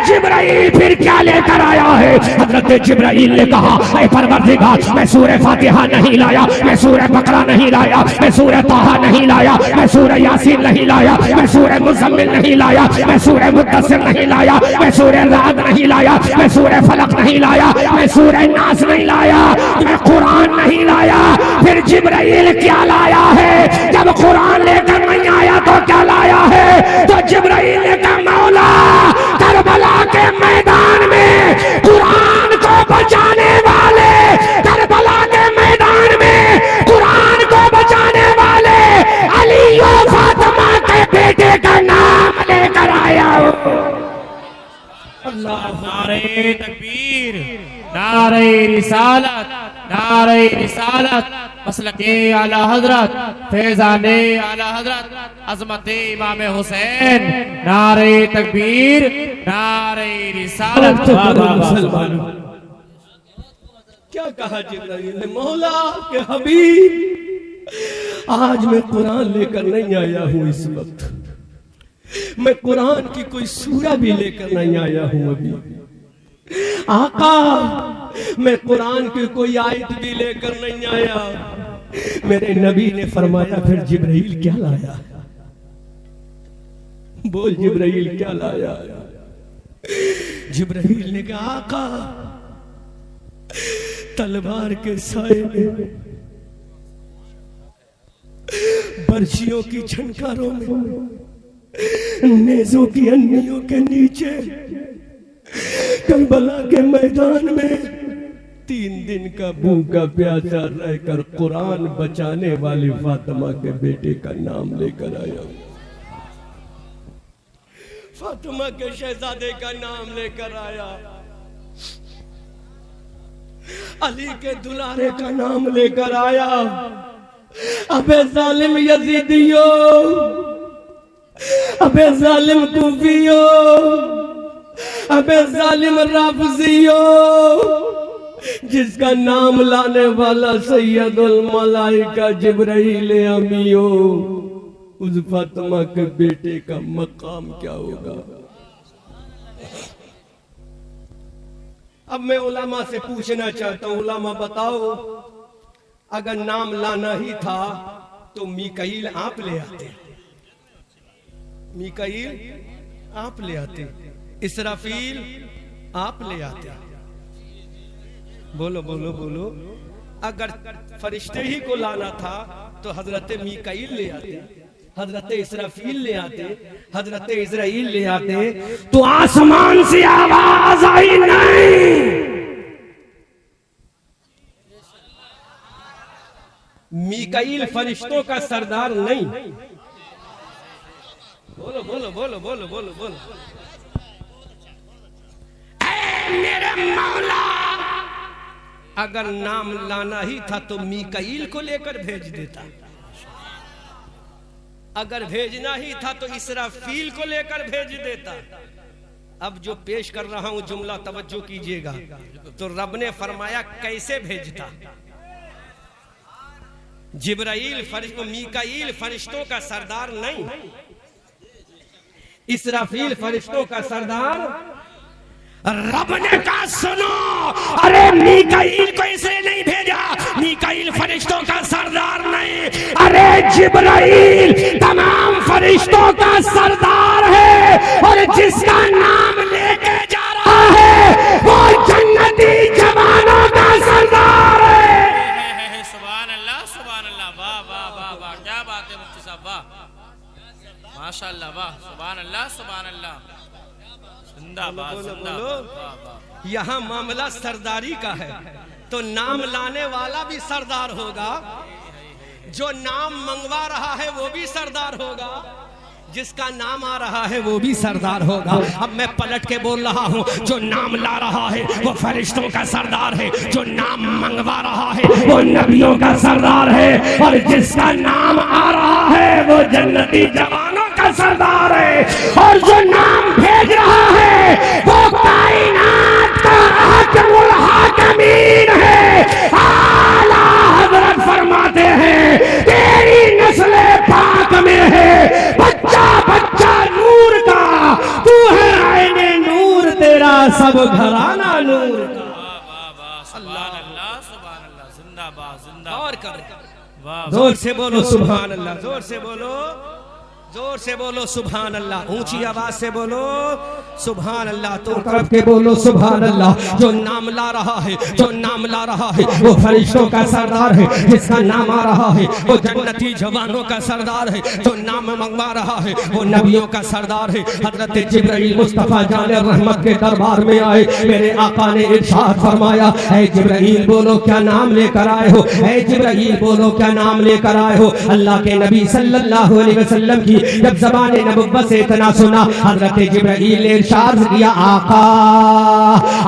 जिब्राइल फिर क्या लेकर आया है? हजरत जिब्राइल ने कहा, ऐ परवरदिगार, मैं सूरह फातिहा नहीं लाया, मैं सूरह बकरा नहीं लाया, मैं सूरह ताहा नहीं लाया, मैं सूरह यासीन नहीं लाया, मैं सूरह मुज़म्मिल नहीं लाया, मैं सूरह मुद्दस्सिर नहीं लाया, मैं सूरह राद नहीं लाया, मैं सूरह फलक नहीं लाया, मैं सूरह नास नहीं लाया, मैं कुरान नहीं लाया। फिर जिब्राइल क्या लाया है? जब कुरान लेकर नहीं आया तो क्या लाया है? तो जिब्राइल ने कहा, मौला करबला के मैदान में कुरान को बचाने वाले, करबला के मैदान में कुरान को बचाने वाले अली और फातिमा के बेटे का नाम लेकर आया हूं। अल्लाह, नारे तकबीर, नारे रिसालत, नारे रिसालत, मसलके आला हजरत, फैजाने आला हजरत, अजमते इमाम हुसैन, नारे तकबीर, नारे रिसालत। क्या कहा जिब्राइल ने? मौला के हबीब, आज मैं कुरान लेकर नहीं आया हूं, इस वक्त मैं कुरान की कोई सूरा भी लेकर नहीं आया हूं। अभी आका, मैं कुरान की कोई आयत भी लेकर नहीं आया। मेरे नबी ने फरमाया, फिर जिब्राइल क्या लाया? बोल जिब्राइल क्या लाया? जिब्राइल ने कहा, आका तलवार के साए में, बर्छियों की झनकारों में, नेज़ों की अन्नियों के नीचे, करबला के मैदान में 3 दिन का भूखा प्यासा रहकर कुरान बचाने वाली फातिमा के बेटे का नाम लेकर आया। फातिमा के शहजादे का नाम लेकर आया, अली के दुलारे का नाम लेकर आया। अबे जालिम यजीदियो, अबे जालिम कूफियो, अबे जालिम राफजियो, जिसका नाम लाने वाला सैयदुल मलाइका जिब्राइल अमी हो, उस फातिमा के बेटे का मकाम क्या होगा? अब मैं उलमा से पूछना चाहता हूं, उलमा बताओ, अगर नाम लाना ही था तो मीकाईल आप ले आते, मीकाईल आप ले आते, इसराफील आप ले आते। बोलो बोलो बोलो। अगर फरिश्ते ही को लाना था तो हजरत मीकाईल ले आते, हजरत इसराफील ले आते, हजरत इजराइल ले आते, तो आसमान से आवाज आई नहीं। मीकाईल फरिश्तों का सरदार नहीं। बोलो बोलो बोलो बोलो बोलो बोलो। मेरे मौला, अगर नाम लाना ही था तो मीकाईल को लेकर भेज देता, अगर भेजना ही था तो इसराफील को लेकर भेज देता। अब जो पेश कर रहा हूं जुमला तवज्जो कीजिएगा, तो रब ने फरमाया कैसे भेजता। जिब्राइल मीकाईल फरिश्तों का सरदार नहीं, इसराफील फरिश्तों का सरदार। रब ने कहा सुनो, अरे मीकाईल को इसलिए नहीं भेजा, मीकाईल फरिश्तों का सरदार नहीं, अरे जिब्राइल तमाम फरिश्तों का सरदार है, और जिसका नाम लेके जा रहा है वो जन्नती जवानों का सरदार है। सुभान अल्लाह, सुभान अल्लाह, वाह वाह वाह वाह, क्या बात है मुफ्ती साहब, वाह माशाअल्लाह, वाह सुभान अल्लाह, सुभान अल्लाह, जिंदाबाद जिंदाबाद। यहाँ मामला सरदारी का है, तो नाम लाने वाला भी सरदार होगा, जो नाम मंगवा रहा है वो भी सरदार होगा, जिसका नाम आ रहा है वो भी सरदार होगा। अब मैं पलट के बोल रहा हूँ, जो नाम ला रहा है वो फरिश्तों का सरदार है, जो नाम मंगवा रहा है वो नबियों का सरदार है, और जिसका नाम आ रहा है वो जन्नती जवानों का सरदार है, और जो नाम भेज रहा है वो कायनात का हाकिमुल हाकिमीन है। आला हज़रत फरमाते हैं तेरी नस्ल पाक में है बच्चा बच्चा नूर का, तू है आईने नूर, तेरा सब घराना नूर का। सुभान अल्लाह, सुभान अल्लाह, जिंदाबाद जिंदाबाद। और कर जोर से बोलो सुभान अल्लाह, जोर से बोलो, जोर से बोलो सुभान अल्लाह, ऊंची आवाज से बोलो सुभान अल्लाह। तो तरफ के बोलो सुभान अल्लाह। जो नाम ला रहा है, जो नाम ला रहा है वो फरिश्तों का सरदार है, जिसका नाम आ रहा है वो जन्नती जवानों का सरदार है, जो नाम मंगवा रहा है वो नबियों का सरदार है। हजरत जिब्राइल मुस्तफा जान रहमत के दरबार में आए, मेरे आका ने इरशाद फरमाया, ऐ जिब्राइल बोलो क्या नाम लेकर आए हो, ऐ जिब्राइल बोलो क्या नाम लेकर आए हो। अल्लाह के नबी सल्लल्लाहु अलैहि वसल्लम की जब ज़बान नबुव्वत से इतना सुना, हजरत जिब्राइल ने इरशाद किया, आका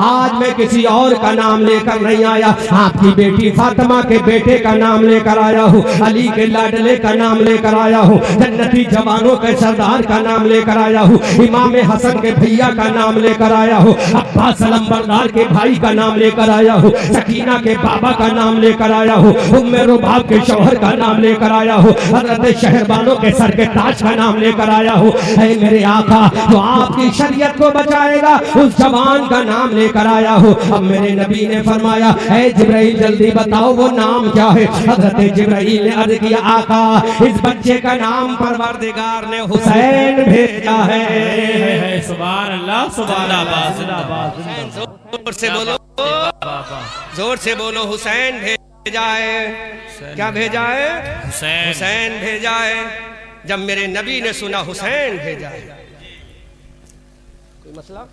आज मैं किसी और का नाम लेकर नहीं आया, आपकी बेटी फातिमा के बेटे का नाम लेकर आया हूँ, अली के लाडले का नाम लेकर आया हूँ, जन्नती जवानों के सरदार का नाम लेकर आया हूँ, इमाम हसन के भैया का नाम लेकर आया हूँ, अब्बास अलंबरदार के भाई का नाम लेकर आया हूँ, सकीना के बाबा का नाम लेकर आया हूँ, उम्मे रुबाब के शौहर का नाम लेकर आया हूँ, हजरत शहरबानों के सर के ताज का नाम लेकर आया हूँ। ऐ मेरे आका जो आपकी शरीयत को बचाएगा उस जवान का नाम लेकर आया हूँ। अब मेरे नबी ने फरमाया, ऐ जिब्राइल जल्दी बताओ वो नाम क्या है। हजरत जिब्राइल ने अर्ज किया, आका इस बच्चे का नाम परवरदिगार ने हुसैन भेजा है। सुभान अल्लाह, सुभान अल्लाह, जिंदाबाद। जोर से बोलो, जोर से बोलो, हुसैन भेजा है। क्या भेजा है? हुसैन, हुसैन भेजा है। जब मेरे नबी ने सुना हुसैन भेजा है, कोई मसला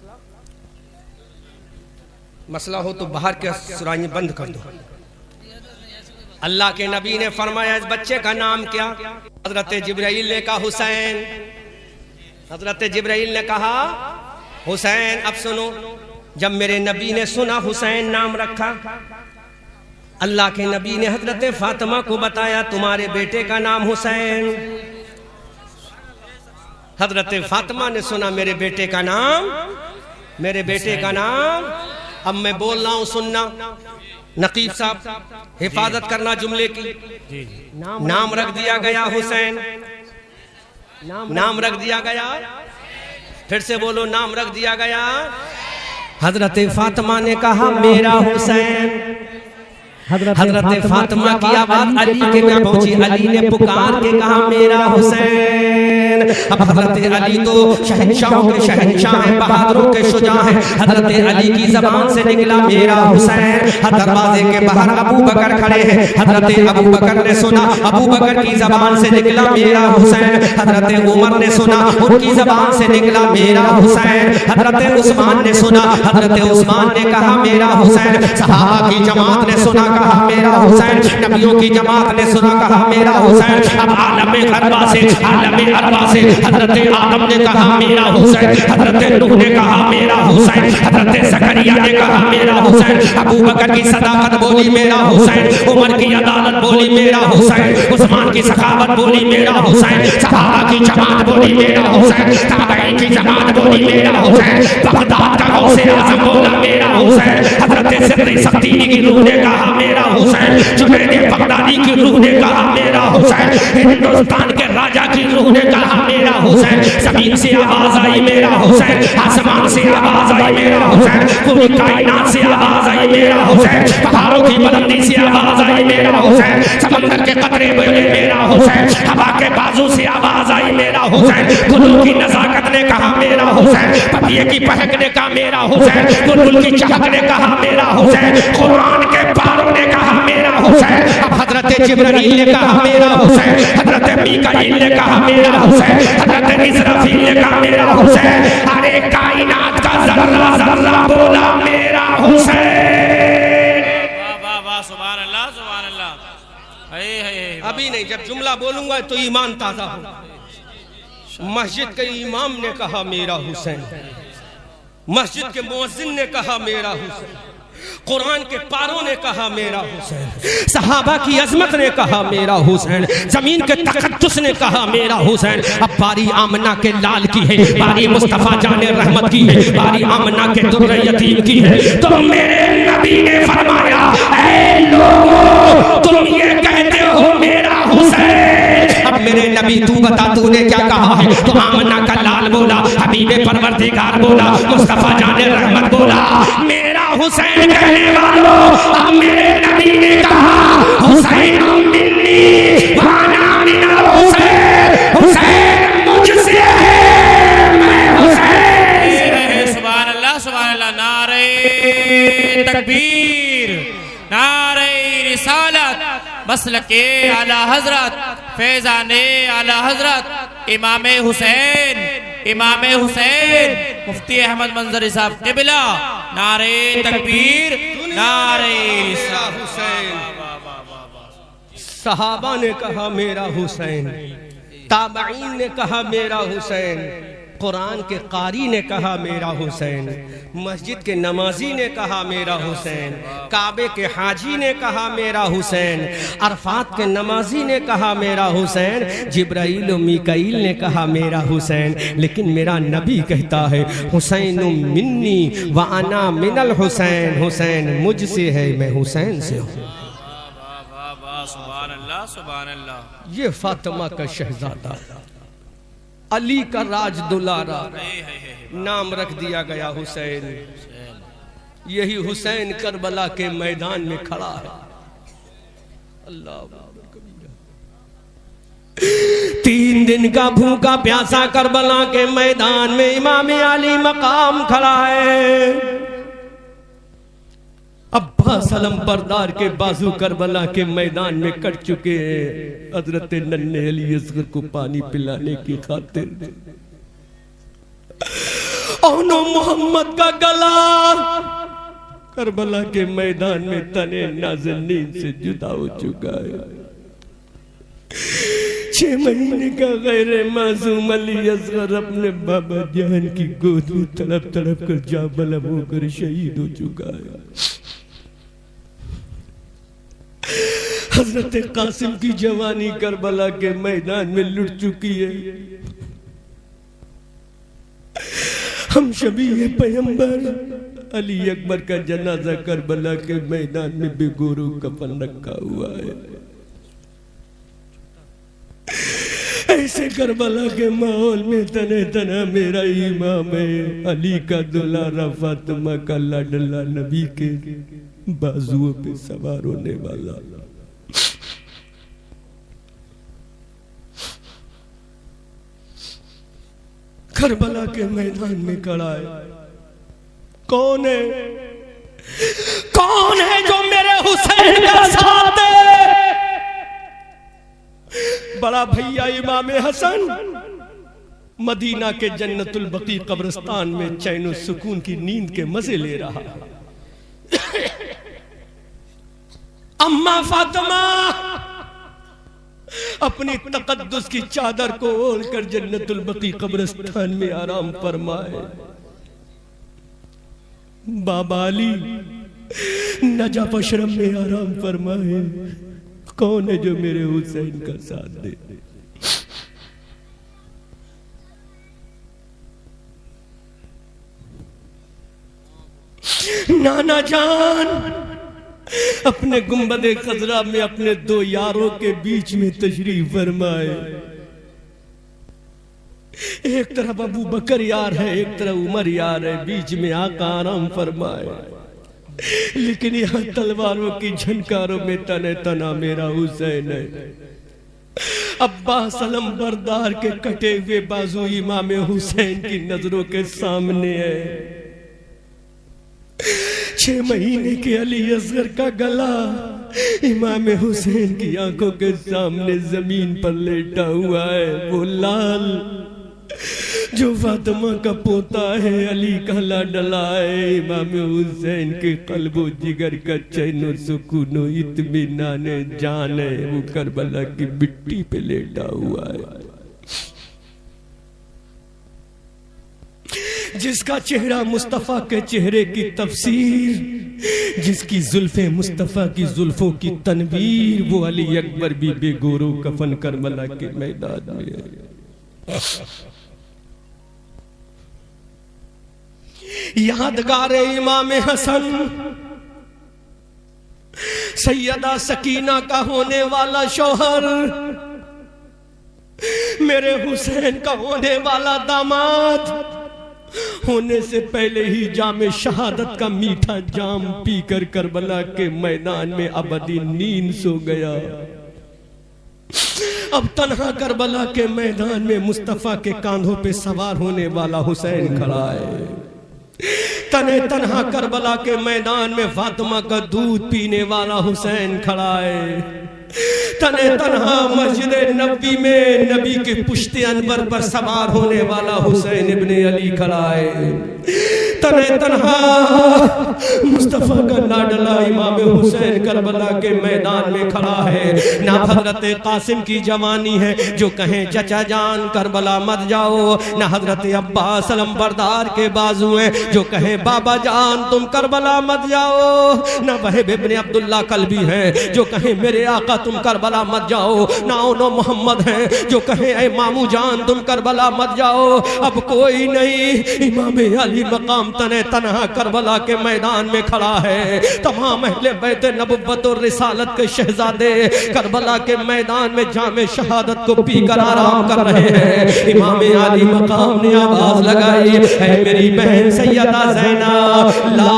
मसला हो तो बाहर के सुराइयां बंद कर दो। अल्लाह के नबी ने फरमाया, इस बच्चे का नाम क्या? हजरत जिब्राइल ने कहा हुसैन। हजरत जिब्राइल ने कहा हुसैन। अब सुनो, जब मेरे नबी ने सुना हुसैन नाम रखा, अल्लाह के नबी ने हजरत फातिमा को बताया, तुम्हारे बेटे का नाम हुसैन। हजरत फातिमा ने सुना मेरे बेटे का नाम, मेरे बेटे का नाम अब मैं बोल रहा हूं, सुनना। नकीब साहब हिफाजत करना जुमले की। नाम रख दिया गया हुसैन, नाम रख दिया गया, फिर से बोलो, नाम रख दिया गया। हजरत फातिमा ने कहा मेरा हुसैन। हजरत फातिमा की आवाज अली के में पहुंची। अली ने पुकार के कहा मेरा हुसैन। अब हजरत अली तो शहंशाहों के शहंशाह हैं, बहादुरों के शुजा हैं। हजरत अली की जबान से निकला मेरा हुसैन। दरवाजे के बाहर अबू बकर खड़े हैं। हजरत अबू बकर ने सुना, अबू बकर की जबान से निकला मेरा हुसैन। हजरत उमर ने सुना, उनकी जबान से निकला मेरा हुसैन। हजरत उस्मान ने सुना, हजरत उस्मान ने कहा मेरा हुसैन। सहाबा की जमात ने सुना, कहा मेरा हुसैन। नबियों की जमात ने सुना, कहा मेरा हुसैन। अब आलम अरबा से हजरत आदम ने कहा मेरा हुसैन। हजरत नूह ने कहा मेरा हुसैन। हजरत ज़करिया ने कहा मेरा हुसैन। अबू बकर की सदाकत बोली मेरा हुसैन। उमर की अदालत बोली मेरा हुसैन। उस्मान की सखावत बोली मेरा हुसैन। सहाबा की जमात बोली मेरा हुसैन। ताबईन की जमात बोली मेरा हुसैन। बगदाद का गौसे आज़म बोला मेरा हुसैन। हजरत सिद्दीक़ सत्तीनी की रूह ने कहा मेरा हुसैन। जुनैद बगदादी की रूह ने कहा मेरा हुसैन। हिंदुस्तान के राजा की रूह ने कहा मेरा हुसैन। जमीन से आवाज आई मेरा हुसैन। आसमान से आवाज आई मेरा हुसैन। पूरी कायनात से आवाज आई मेरा हुसैन। पहाड़ों की बुलंदी से आवाज आई मेरा हुसैन। समंदर के कतरे बोले मेरा हुसैन। हवा के बाजू से आवाज आई मेरा हुसैन। गुलू की नजाकत ने कहा मेरा हुसैन। पतिये की पहक ने कहा मेरा हुसैन। बुलबुल की चहक ने कहा मेरा हुसैन। कुरान के पारों ने कहा मेरा हुसैन। अब हजरत जिब्रील ने कहा मेरा हुसैन। हजरत मीकाईल ने कहा मेरा हुसैन। हजरत इस्राफील ने कहा मेरा हुसैन। अरे कायनात का जर्रा जर्रा बोला मेरा हुसैन। वाह वाह वाह, सुभान अल्लाह सुभान अल्लाह। अभी नहीं, जब जुमला बोलूंगा तो ईमान ताजा हो। मस्जिद के इमाम ने कहा मेरा हुसैन। मस्जिद के मुअज्जिन ने कहा मेरा हुसैन। कुरान के पारों ने कहा मेरा हुसैन। सहाबा की अजमत ने कहा मेरा हुसैन। जमीन के तकद्दुस ने कहा मेरा हुसैन। अब बारी आमना के लाल की है, बारी मुस्तफा जाने रहमत की है, बारी आमना के दुर्र यतीम की है। तो मेरे नबी ने फरमाया, ऐ लोगों, तुम ये कहते हो मेरा हुसैन। अब मेरे नबी तू बता, तूने क्या कहा है? तो आमना का लाल बोला, हबीबे परवरदिगार बोला, मुस्तफा जाने रहमत बोला, मेरा हुसैन कहने वालों, अब मेरे नबी ने कहा हुसैन मिन्नी वाना मिनल हुसैन। हुसैन मुझसे है, मैं हुसैन। सुभान अल्लाह सुभान अल्लाह। नारे तकबीर, नारे रिसालत, मसलके आला हजरत, फैजाने आला हजरत इमाम हुसैन, इमाम हुसैन मुफ्ती अहमद मंजरी साहब क़िबला। नारे तकबीर, नारे हुसैन। सहाबा ने कहा मेरा हुसैन, ताबईन ने कहा मेरा हुसैन, कुरान के कारी ने कहा मेरा हुसैन, मस्जिद के नमाजी ने कहा मेरा हुसैन, काबे के हाजी ने कहा मेरा हुसैन, अरफात के नमाजी ने कहा मेरा हुसैन, जिब्राइल मीकाईल ने कहा मेरा हुसैन। लेकिन मेरा नबी कहता है हुसैन मिन्नी व अना मिनल हुसैन। हुसैन मुझसे है, मैं हुसैन से हूँ। सुभान अल्लाह सुभान अल्लाह। ये फातिमा का शहजादा, अली का राज दुलारा, नाम रख दिया गया हुसैन। यही हुसैन करबला के मैदान में खड़ा है। अल्लाह, 3 दिन का भूखा प्यासा करबला के मैदान में इमाम अली मकाम खड़ा है। अब्बास अलम बरदार के बाजू करबला के मैदान में कट चुके हैं हजरत नन्हे अली असगर को पानी पिलाने की खातिर। औनो मोहम्मद का गला करबला के मैदान में तने नाज़नीन से जुदा हो चुका है। 6 महीने का गैर मासूम अली असगर अपने बाबा जान की गोद में तड़प तड़प कर जा बलम होकर शहीद हो चुका है। हजरत कासिम की जवानी करबला के मैदान में लुट चुकी है। हम शबीह पैगंबर अली अकबर का जनाजा करबला के मैदान में बेगोरो कफन रखा हुआ है। ऐसे करबला के माहौल में तने तना मेरा इमाम है, अली का दुलारा, फातिमा का लाडला, नबी के बाजुओं पे सवार होने वाला। करबला के मैदान में खड़ा है। कौन है? कौन है जो मेरे हुसैन का साथ दे? बड़ा भैया इमाम हसन मदीना के जन्नतुल बकी कब्रिस्तान में चैन सुकून की नींद के मजे ले रहा। अम्मा फातिमा अपनी तकद्दुस की चादर को ओढ़कर जन्नतुल बकी कब्रिस्तान में आराम फरमाए। बाबा अली नजफ अशरफ में आराम फरमाए। कौन है जो मेरे हुसैन का साथ दे? नाना जान अपने गुंबदे खजरा में अपने दो यारों के बीच में तशरीफ फरमाए। एक तरफ अबू बकर यार है, एक तरफ उमर यार है, बीच में आका आराम फरमाए। लेकिन यहाँ तलवारों की झनकारों में तने तना मेरा हुसैन है। अब्बास अलम बरदार के कटे हुए बाजू इमाम हुसैन की नजरों के सामने है। 6 महीने के अली असगर का गला इमाम हुसैन की आंखों के सामने जमीन पर लेटा हुआ है। वो लाल जो फातिमा का पोता है, अली का लाडला है, इमाम हुसैन के कल्बो जिगर का चैनो सुकूनो इत्मीनान जान है, वो करबला की मिट्टी पे लेटा हुआ है। जिसका चेहरा मुस्तफा के चेहरे की तफसीर, जिसकी जुल्फे मुस्तफा की जुल्फों की तनवीर, वो अली अकबर भी बेगोरो कफन करबला के मैदान में है। यादगार इमाम हसन सैयदा सकीना का होने वाला शौहर, मेरे हुसैन का होने वाला दामाद, होने से पहले ही जामे शहादत का मीठा जाम पीकर करबला के मैदान में अबदी नींद सो गया। अब तन्हा करबला के मैदान में मुस्तफा के कांधों पे सवार होने वाला हुसैन खड़ा है। तने तन्हा करबला के मैदान में फातिमा का दूध पीने वाला हुसैन खड़ा है। तने तन्हा मस्जिद नबी में नबी के पुश्ते अनवर पर सवार होने वाला हुसैन इब्ने अली खड़ा है। तने तन्हा मुस्तफा का लाडला इमाम हुसैन करबला के मैदान में खड़ा है। ना हजरत कासिम की जवानी है जो कहें चचा जान करबला मत जाओ, ना हजरत अब्बास अलम बरदार के बाजू हैं जो कहें बाबा जान तुम करबला मत जाओ, ना वहीब इब्ने अब्दुल्ला कल्बी हैं जो कहें मेरे आका तुम करबला मत जाओ, ना उनो मोहम्मद हैं जो कहें ऐ मामू जान तुम करबला मत जाओ। अब कोई नहीं, इमाम अली मकाम तने तन्हा करबला के मैदान में खड़ा है। तमाम अहले बैत नबुव्वत और रिसालत के शहजादे करबला के मैदान में जामे शहादत को पीकर आराम कर रहे हैं। इमाम अली मकाम ने आवाज लगाई, है मेरी बहन सैयदा ज़ैनब, ला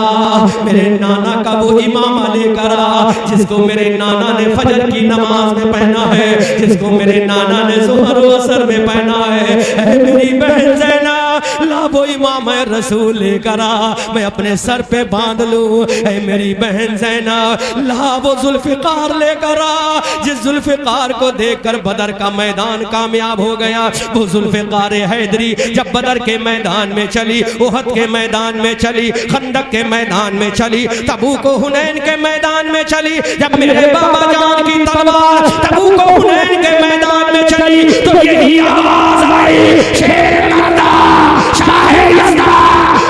मेरे नाना का वो इमाम लेकर आ जिसको मेरे नाना ने फजर की नमाज में पहना है, जिसको मेरे नाना ने ज़ुहर व असर में पहना है। मेरी बहन ज़ैनब, ला वो इमाम रसूल लेकर आ, मैं अपने सर पे बांध लूं। ऐ मेरी बहन ज़ैनब, ला वो जुल्फ़िकार लेकर आ जिस जुल्फ़िकार को देखकर बदर का मैदान कामयाब हो गया। वो जुल्फ़िकार हैदरी जब बदर के मैदान में चली, उहद के मैदान में चली, खंदक के मैदान में चली, तबूक हुनैन के मैदान में चली, जब मेरे बाबा जान की तलवार तबूक हुनैन के मैदान में चली तो यही आवाज आई, शेर मर्दा शाहे यज़दा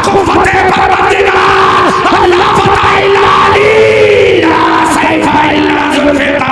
क़ुव्वत परवरदिगार अल्लाह फतह इल्ला अली ला सैफ इल्ला ज़ुल्फ़िकार।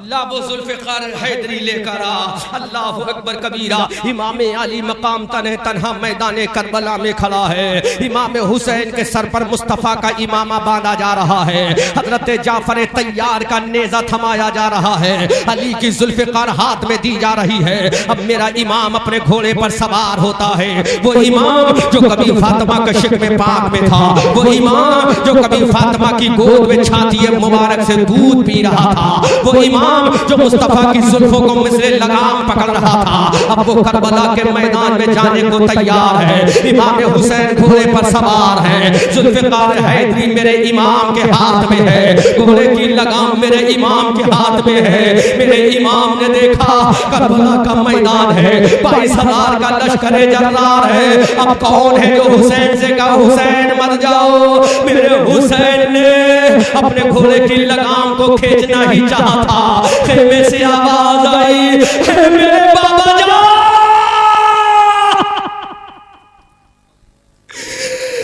लाबो जुल्फ़िकार हैदरी लेकर आ, अल्लाह अकबर कबीरा। इमाम अली मकाम तन्हा मैदान करबला में खड़ा है। इमाम हुसैन के सर पर मुस्तफ़ा का इमामा बांधा जा रहा है। हजरत जाफर तैयार का नेजा थमाया जा रहा है। अली की जुल्फ़िकार हाथ में दी जा रही है। अब मेरा इमाम अपने घोड़े पर सवार होता है। वो इमाम जो कभी फातिमा के शिकवे पाक में था, वो इमाम जो कभी फातिमा की गोद में छाती मुबारक से दूध पी रहा था, वो इमाम जो मुस्तफा की जुल्फों को मिसले लगाम पकड़ रहा था, अब वो करबला के मैदान में जाने को तैयार है। इमाम हुसैन घोड़े पर सवार है। जुल्फ़िकार हैदरी मेरे इमाम के हाथ में है। घोड़े की लगाम मेरे इमाम के हाथ में है। मेरे इमाम ने देखा करबला का मैदान है, 22,000 का लश्कर जर्रार है। अब कौन है जो हुसैन से कहा हुसैन मत जाओ। मेरे हुसैन ने अपने घोड़े की लगाम को खींचना ही चाहा था। खेमे से आवाज आई, मेरे बाबा जान।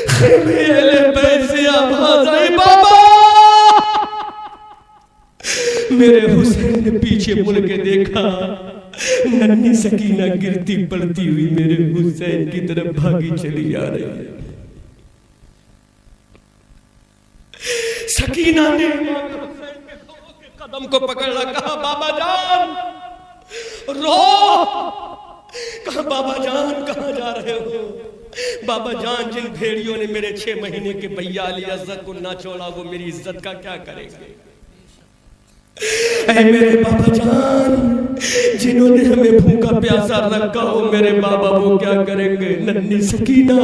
खेमे से आवाज आई, बाबा। मेरे हुसैन ने पीछे मुड़ के देखा, नन्ही सकीना गिरती पड़ती हुई मेरे हुसैन की तरफ भागी चली आ रही है। सकीना ने कदम को पकड़ रखा, बाबा जान रो। कहा बाबा जान कहाँ जा रहे हो? बाबा जान जिन भेड़ियों ने मेरे 6 महीने के भैया अली अज़्ज़त को ना छोड़ा, वो मेरी इज्जत का क्या करेंगे? ऐ मेरे बाबा जान, जिन्होंने हमें भूखा प्यासा रखा हो मेरे बाबा वो क्या करेंगे? नन्ही सकीना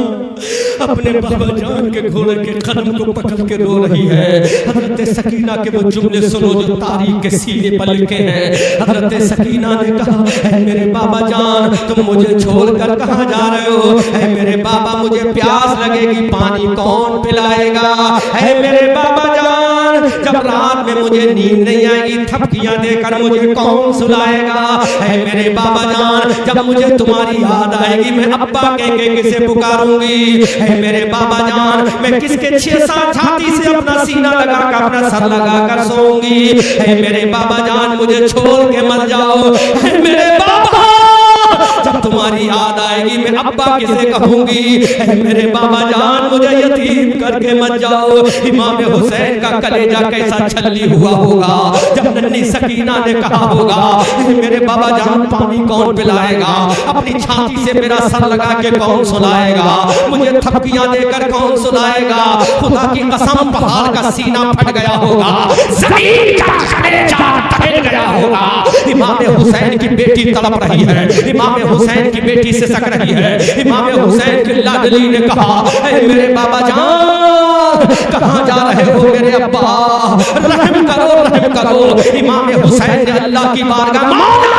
अपने बाबा जान के घोड़े के कदम को पकड़ के रो रही है। हजरत सकीना के वो जुमले सुनो जो तारीख के सीने पर लिखे हैं। हजरत सकीना ने कहा, ऐ मेरे बाबा जान, तुम मुझे छोड़कर कहाँ जा रहे हो? ऐ मेरे बाबा, मुझे प्यास लगेगी, पानी कौन पिलाएगा? ऐ मेरे बाबा जान, जब रात में मुझे नींद नहीं आएगी, थपकियां देकर मुझे कौन सुलाएगा? ऐ मेरे बाबा जान, जब मुझे तुम्हारी याद आएगी, मैं अब्बा के किसे पुकारूंगी? ऐ मेरे बाबा जान, मैं किसके 6-7 छाती से अपना सीना लगाकर अपना सर लगाकर सोऊंगी? ऐ मेरे बाबा जान, मुझे छोड़ के मत जाओ। ऐ मेरे बाबा, जब तुम्हारी याद आएगी मैं अब्बा किसे कहूंगी? ऐ मेरे बाबा जान, मुझे यतीम करके मत जाओ। इमाम हुसैन का कलेजा कैसा छल्ली हुआ होगा जब नन्ही सकीना ने कहा होगा, मेरे बाबा जान, पानी कौन पिलाएगा? अपनी छाती से मेरा सर लगा के कौन सुलाएगा? मुझे थपकियां देकर कौन सुलाएगा? खुदा की कसम, पहाड़ का सीना फट गया होगा, जमीन का कलेजा टूट गया होगा। इमाम हुसैन की बेटी तड़प रही है, इमाम हुसैन की बेटी से सक रही है। इमाम हुसैन की लाडली ने कहा, ऐ मेरे बाबा जान, कहाँ जा रहे हो मेरे अब्बा? रहम करो, रहम करो। इमाम हुसैन ने अल्लाह की बारगाह मांगा,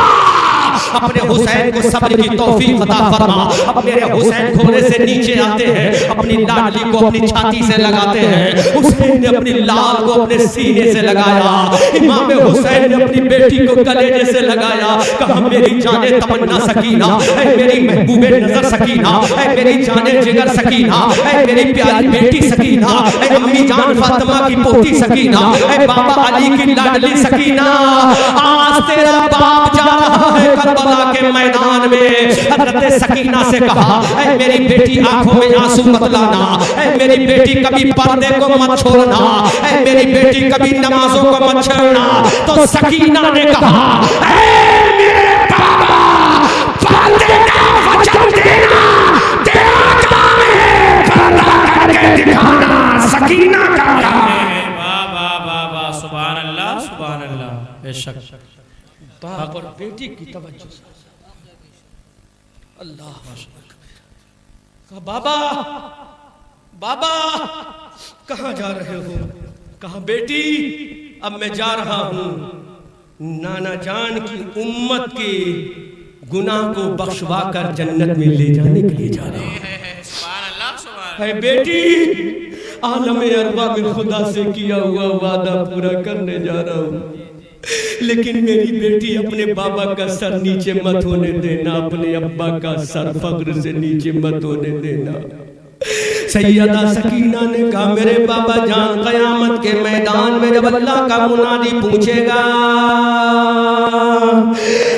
अपने हुसैन को सब्र की तौफीक अता फरमा। अब मेरे हुसैन घोड़े से नीचे आते हैं, अपनी लाडली को अपनी छाती से लगाते हैं। हुसैन ने अपनी लाल को अपने सीने से लगाया। इमाम हुसैन ने अपनी बेटी को कलेजे से लगाया। कहा, मेरी जाने तमन्ना सकीना, ऐ मेरी महबूबे नजर सकीना, ऐ मेरी जाने जिगर सकीना, ऐ मेरी प्यारी बेटी सकीना, ऐ अम्मी जान फातिमा की पोती सकीना, ऐ बाबा अली की लाडली सकीना, आज तेरा बाप जा रहा है करबला के मैदान में। हजरत सकीना से कहा, ऐ मेरी बेटी, आंखों में आंसू मत लाना। ऐ मेरी बेटी, कभी पर्दे को मत छोड़ना। ऐ मेरी बेटी, कभी नमाजों को मत छोड़ना। तो सकीना ने कहा, ऐ मेरे बाबा, पर्दे का वचन देना तेरा काम है, पर्दा करके दिखाना सकीना का काम है। वाह वाह वाह वाह, सुभान अल्लाह, सुभान अल्लाह। बेशक बाप और बेटी की तवज्जो से अल्लाह। कहा, बाबा बाबा, कहाँ जा रहे हो? कहा, बेटी, अब मैं जा रहा हूँ नाना जान की उम्मत के गुनाह को बख्शवा कर जन्नत में ले जाने के लिए जा रहा हूँ। सुभान अल्लाह, सुभान है बेटी, आलम अरबा में खुदा से किया हुआ वादा पूरा करने जा रहा हूँ, लेकिन मेरी बेटी, अपने बाबा का सर नीचे मत होने देना, अपने अब्बा का सर फख्र से नीचे मत होने देना। सैयदा सकीना ने कहा मेरे बाबा जान क़यामत के मैदान में जब अल्लाह का मुनादी पूछेगा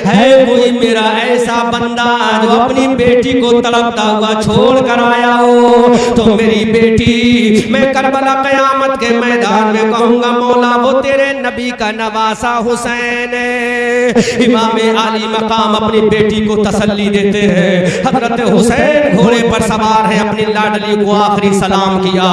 है कोई मेरा ऐसा बंदा जो अपनी बेटी को तड़पता हुआ छोड़ कर आया हो, तो मेरी बेटी मैं करबला क़यामत के मैदान में कहूंगा मौला वो तेरे नबी का नवासा हुसैन है। इमाम आली मकाम अपनी बेटी को तसल्ली देते हैं। हजरत हुसैन घोड़े पर सवार है, अपनी लाडली को आखिरी सलाम किया।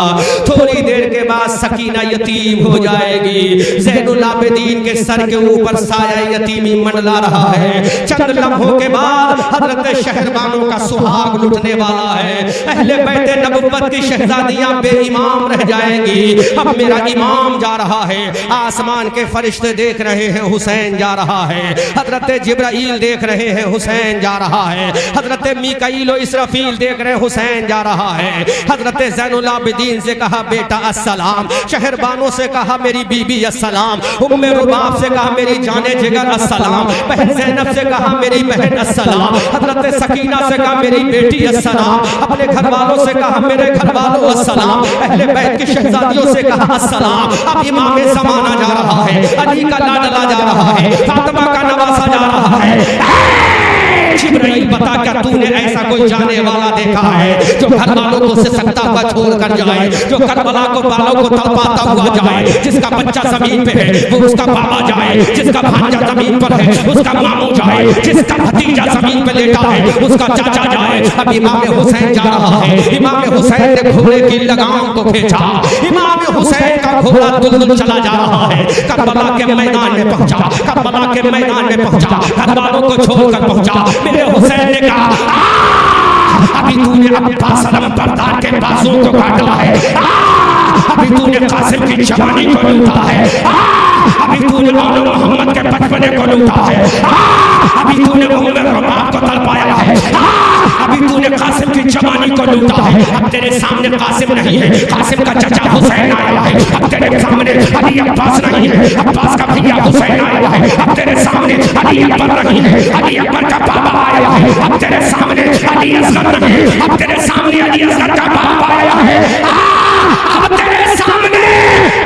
थोड़ी देर के बाद सकीना यतीम हो जाएगी। ज़ैनुल आबिदीन के सर के ऊपर साया यतीमी मंडला रहा है। चंद लम्हों के बाद हजरत शहरबानों का सुहाग लुटने वाला है। अहले बैते नबुव्वत की शहजादियां बेईमाम रह जाएंगी। अब मेरा इमाम जा रहा है, आसमान के फरिश्ते देख रहे हैं हुसैन जा रहा है। हजरत जिब्राइल देख रहे हैं हुसैन जा रहा है। हजरत मीकाईल और इसराफील देख रहे हैं हुसैन जा रहा है। हजरत ज़ैनुल आबिदीन से कहा बेटा अस्सलाम, शहरबानों से कहा मेरी बीबी अस्सलाम, उम्मे रुबाब से कहा मेरी जाने जिगर अस्सलाम, बहन ज़ैनब से कहा मेरी बहन अस्सलाम, हजरत सकीना से कहा मेरी बेटी अस्सलाम, अपने घर वालों से कहा मेरे घर वालों अस्सलाम, अहले बैत की शहजादियों से कहा अस्सलाम। अब इमाम ज़माना जा रहा है, अली का लाडला जा रहा है, फातिमा का नवासा जा रहा है। जिब्राइल बता क्या तूने ऐसा कोई जाने वाला देखा है जो घर वालों को से सकता हुआ छोड़ कर जाए, जो करबला को बालों को तड़पाता हुआ जाए, जिसका बच्चा जमीन पे है वो उसका बाबा जाए, जिसका भांजा जमीन पर है उसका मामू जाए, जिसका भतीजा जमीन पे लेटा है उसका चाचा जाए। अब इमाम हुसैन जा रहा है। इमाम हुसैन ने घोड़े की लगाम को खींचा। इमाम हुसैन का घोड़ा दुलदुल चला जा रहा है। करबला के मैदान में पहुंचा, करबला के मैदान में पहुंचा, घर वालों को छोड़कर पहुंचा। मेरे हुसैन ने कहा अभी तूने अब्बास अलमबरदार के बाजू को काटा है, अभी तूने कासिम की जवानी को लूटा है, अभी तूने औलो मोहम्मद के बचपने को लूटा है, अभी तूने उम्मे रुबाब को तड़पाया है, अभी तूने कासिम की जवानी को लूटा है। अब तेरे सामने कासिम नहीं है, कासिम का चचा हुसैन आया है। अब तेरे सामने अली अब्बास नहीं है, अब्बास का भैया हुसैन आया है। अब तेरे सामने अली अकबर नहीं है, अली अकबर का पापा आया है। अब तेरे सामने अली असगर नहीं है, अब तेरे सामने अली असगर का पापा आया है। अब तेरे सामने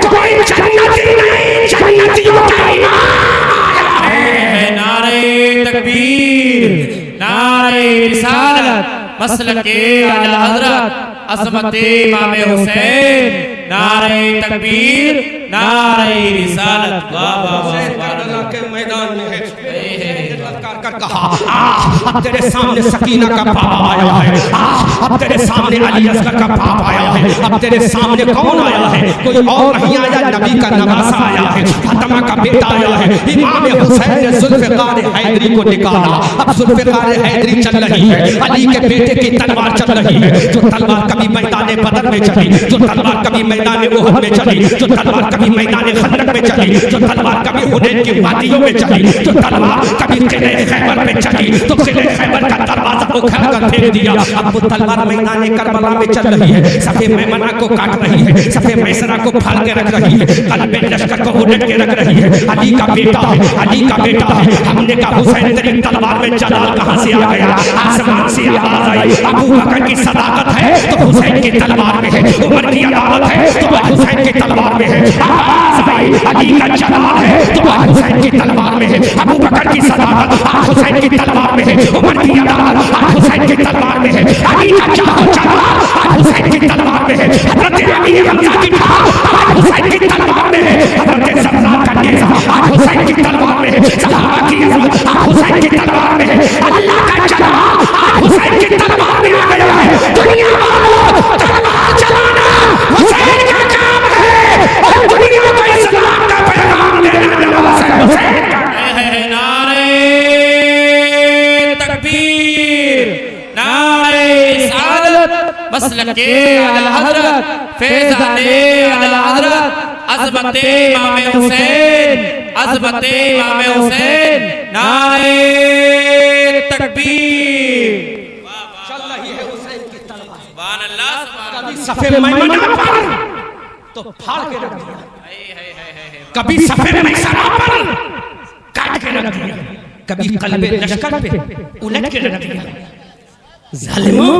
कोई जन्नती नहीं, जन्नतियों का इमाम है। नारे तकबीर, नारे रिसालत, मसलके आला हज़रत, अज़मते इमाम हुसैन, नारे तकबीर, नारे रिसालत। वाह वाह वाह के मैदान में है। कहा अब तेरे सामने सकीना का पापा आया है, अब तेरे सामने अली असगर का पापा आया है। अब तेरे सामने कौन आया है? कोई और नहीं आया, नबी का नवासा आया है, फातिमा का बेटा आया है। इमाम हुसैन ने जुल्फ़िकार हैदरी को निकाला। अब जुल्फ़िकार हैदरी चल रही है, अली के बेटे की तलवार चल रही है। जो तलवार कभी मैदान बदर में चली, जो तलवार कभी मैदान उहद में चली, जो तलवार कभी मैदान खंदक में चली, जो तलवार कभी हुनैन की वादियों में चली, जो तलवार कभी किले खैबर में चली, तो किले खैबर का दरवाजा उखाड़ कर फेंक दिया। अब वो तलवार मैदान करबला में चल रही है, सफे मैमना को काट रही है, सफे मैसरा को फाड़ के रख रही है, कल्बे लश्कर को उलट के रख रही है। अली का बेटा है, अली का बेटा है। हमने कहा हुसैन तेरी तलवार में जलाल कहां से आ गया? आसमान से आवाज आई, अबू बकर की सदाकत है तो हुसैन की तलवार में है, उमर की अदालत है तो हुसैन की तलवार में है, आवाज आई अली का जलाल है तो हुसैन की तलवार में है, अबू बकर की सदाकत हुसैन की तलवार में है, उमर की अदालत हुसैन की तलवार में है, अली का जलाल हुसैन की तलवार में है, हज़रत अली हमजा की ढाल हुसैन की तलवार में है, हज़रत ज़र्रा का नेज़ा हुसैन की तलवार में है, सहाबा की अज़मत हुसैन की तलवार में है, अल्लाह का जलाल हुसैन की तलवार में आ गया है। दुनिया वालों तलवार चलाना हुसैन का काम है और दुनिया को इस्लाम का पैगाम देना हुसैन का है। नारे तकबीर, नारे रिसालत, मसलके आला हज़रत, फैज़ाने आला हज़रत, अज़मते इमाम हुसैन, अज़मते इमाम हुसैन, नारे तकबीर। चल रही है हुसैन की तलवार। सुभान अल्लाह, सुभान कभी सफे मैमना पर तो फाड़ के रख दिया, कभी सफे मैसरा पर काट के रख दिया, कभी कल्बे लश्कर पे उलट के रख दिया। जालिमों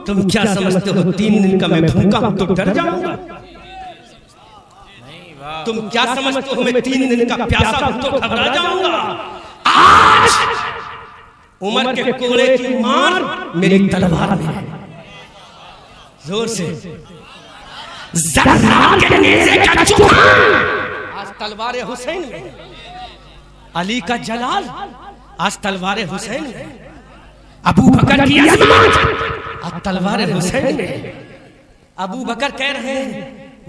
तुम क्या समझते हो 3 दिन का मैं भूखा हूं तो डर जाऊंगा? नहीं वाह तुम क्या समझते हो मैं 3 दिन का प्यासा हूं तो घबरा जाऊंगा? आज उमर के कोड़े की मार मेरी तलवार में है। जोर से के नेज़े का चुभान आज तलवार हुसैन में, अली का जलाल आज तलवार हुसैन में, अबू बकर की अजमत आज तलवार हुसैन में। अबू बकर कह रहे हैं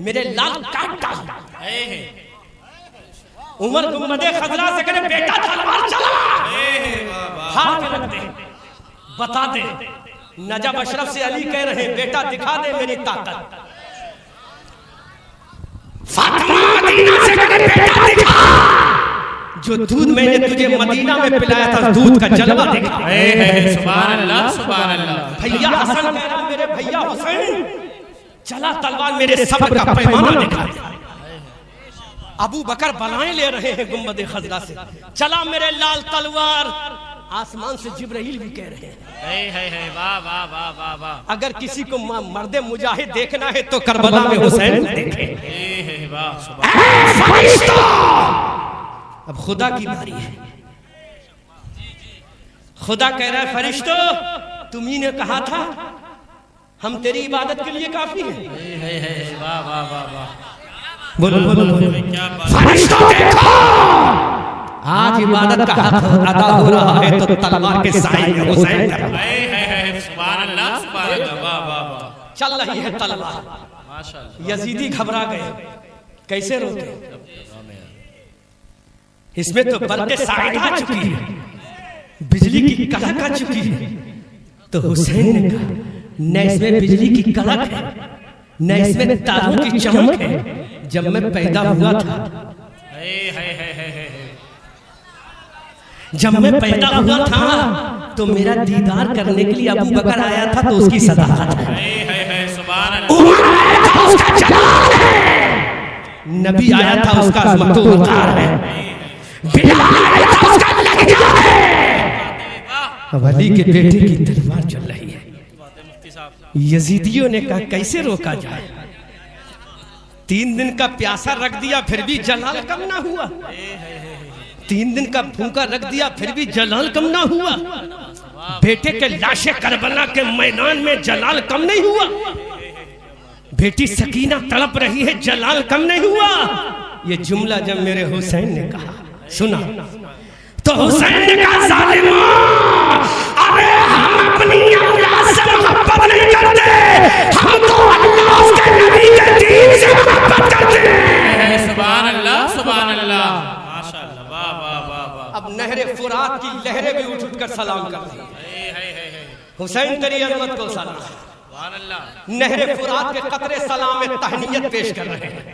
मेरे लाल काट डाल। उमर गुम्बदे खजरा से करे बेटा तलवार चला, हाथ रख दे, बता दे। नजब अशरफ से अली कह रहे हैं बेटा दिखा दे मेरी ताकत। फातिमा मदीना से करे बेटा दिखा, जो दूध मैंने तुझे मदीना में पिलाया था दूध का जलवा देखा। सुभान अल्लाह सुभान अल्लाह। भैया हसन कह रहा मेरे भैया हुसैन चला तलवार मेरे सब्र का पैमाना दिखा। अबू बकर बलाएं ले रहे हैं गुम्बदे खजरा से, चला मेरे लाल तलवार। आसमान से जिब्राइल भी कह रहे हैं वाह वाह वाह वाह वाह। अगर किसी को मर्दे मुजाहिद देखना है तो करबला में हुसैन को देखे। वाह अब खुदा की बारी है। खुदा कह रहा है फरिश्तों तुम्ही ने कहा था हम तेरी इबादत के लिए काफी हैं। वाह वाह वाह वाह। बोलो बोलो बोलो। क्या बात फरिश्तों देखो आज इबादत का हक अदा हो रहा है तो तलवार के साए में हुसैन सुभान अल्लाह सुभान अल्लाह। वाह वाह वाह। चल रही है तलवार। माशाअल्लाह। यजीदी घबरा गए, कैसे रोके? इसमें तो बरक़े साइद आ चुकी है, बिजली की कड़क आ चुकी है। तो हुसैन ने कहा न इसमें बिजली की कड़क है न इसमें तारों की चमक है। जब मैं पैदा हुआ था, जब मैं पैदा हुआ था तो मेरा दीदार करने के लिए अबू बकर आया था तो उसकी सदाकत है। सुभान नबी आया था उसका अज़मत व वक़ार है। वली के बेटे की तलवार चल रही है। यजीदियों ने कहा कैसे रोका जाए? 3 दिन का प्यासा रख दिया फिर भी जलाल कम ना हुआ। 3 दिन का भूखा रख दिया फिर भी जलाल कम ना हुआ। बेटे के लाशे करबला के मैदान में जलाल कम नहीं हुआ। बेटी सकीना तड़प रही है जलाल कम नहीं हुआ। ये जुमला जब मेरे हुसैन ने कहा सुना तो हुसैन ने कहा जालिमों, अरे हम अपनी औलाद से मोहब्बत नहीं करते, हम तो अल्लाह उसके नबी के दीन से मोहब्बत करते हैं। सुभान अल्लाह सुभान अल्लाह। माशाअल्लाह। वाह वाह वाह वाह। अब नहरे फुरात की लहरें भी उठ कर सलाम करती हैं। हुसैन तेरी अज़मत को सलाम। सुभान अल्लाह। नहरे फुरात के कतरे सलाम में तहनीयत पेश कर रहे हैं।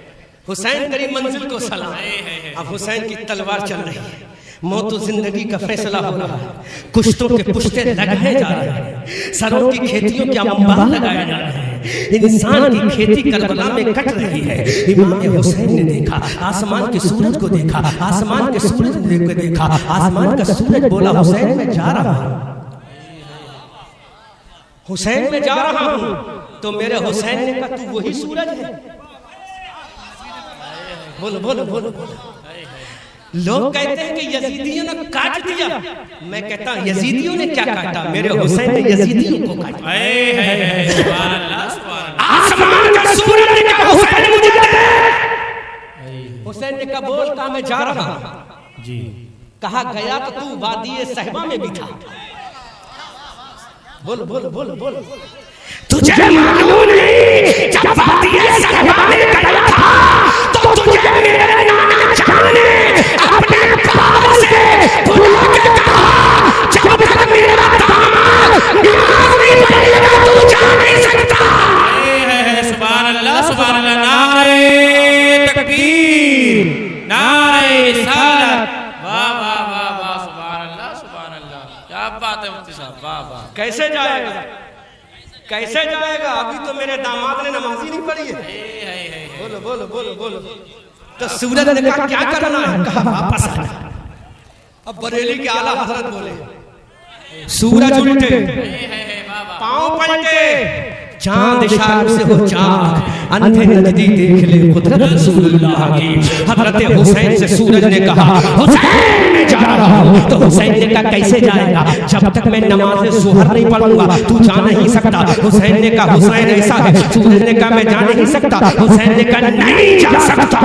हुसैन तेरी मंजिल को सलाम। अब हुसैन की तलवार चल रही है, मौत जिंदगी का फैसला हो रहा है। कुश्तों के पुश्ते लगाए जा रहे हैं, सरों की खेतियों के अंबार लगाए जा रहे हैं। इंसान की खेती करबला में कट रही है। इमाम हुसैन ने देखा आसमान के सूरज को, देखा आसमान के सूरज को देखा, आसमान का सूरज बोला हुसैन मैं जा रहा हूं, हुसैन में जा रहा हूं। तो मेरे हुसैन ने कहा तू वही सूरज है। बोलो बोलो बोलो बोलो। लोग कहते हैं कि यजीदियों ने काट दिया, मैं कहता हूं यजीदियों ने क्या काटा? मेरे हुसैन ने यजीदियों को काटा। सुभान अल्लाह सुभान अल्लाह। आसमान का सूरज ने कहा हुसैन मुझे दे। हुसैन ने कहा बोल कहा मैं जा रहा हूं। जी कहा गया तो तू वादी सहबा में भी था। बोलो बोलो बोलो बोलो। तुझे मालूम नहीं जब वादी सहबा में गया था तो तुझे मेरे नाना जान ने अपने पास से बुला के कहा जब तक मेरा दामाद नमाज नहीं पढ़ेगा तू जा नहीं सकता। सुभान अल्लाह सुभान अल्लाह। नारे तकबीर नारे रिसालत। वाह वाह वाह वाह। सुभान अल्लाह सुभान अल्लाह। क्या बात है मुफ्ती साहब। वाह वाह। कैसे जाएगा कैसे जाएगा? अभी तो मेरे दामाद ने नमाज ही नहीं पढ़ी है। बोलो बोलो बोलो बोलो। तो सूरज ने कहा क्या करना है? कहा वापस आ। अब बरेली के आला हजरत बोले सूरज उल्टे पांव पलटे चांद इशार से हो चाक, अंधे नजदी देख ले कुदरत रसूलुल्लाह की। हजरत हुसैन से सूरज ने कहा हुसैन मैं जा रहा हूँ। तो हुसैन ने कहा कैसे जाएगा, जब तक मैं नमाज ज़ुहर नहीं पढ़ूंगा तू जा नहीं सकता। हुसैन ने कहा हुसैन ऐसा है। सूरज ने कहा मैं जा नहीं सकता। हुसैन ने कहा नहीं जा सकता।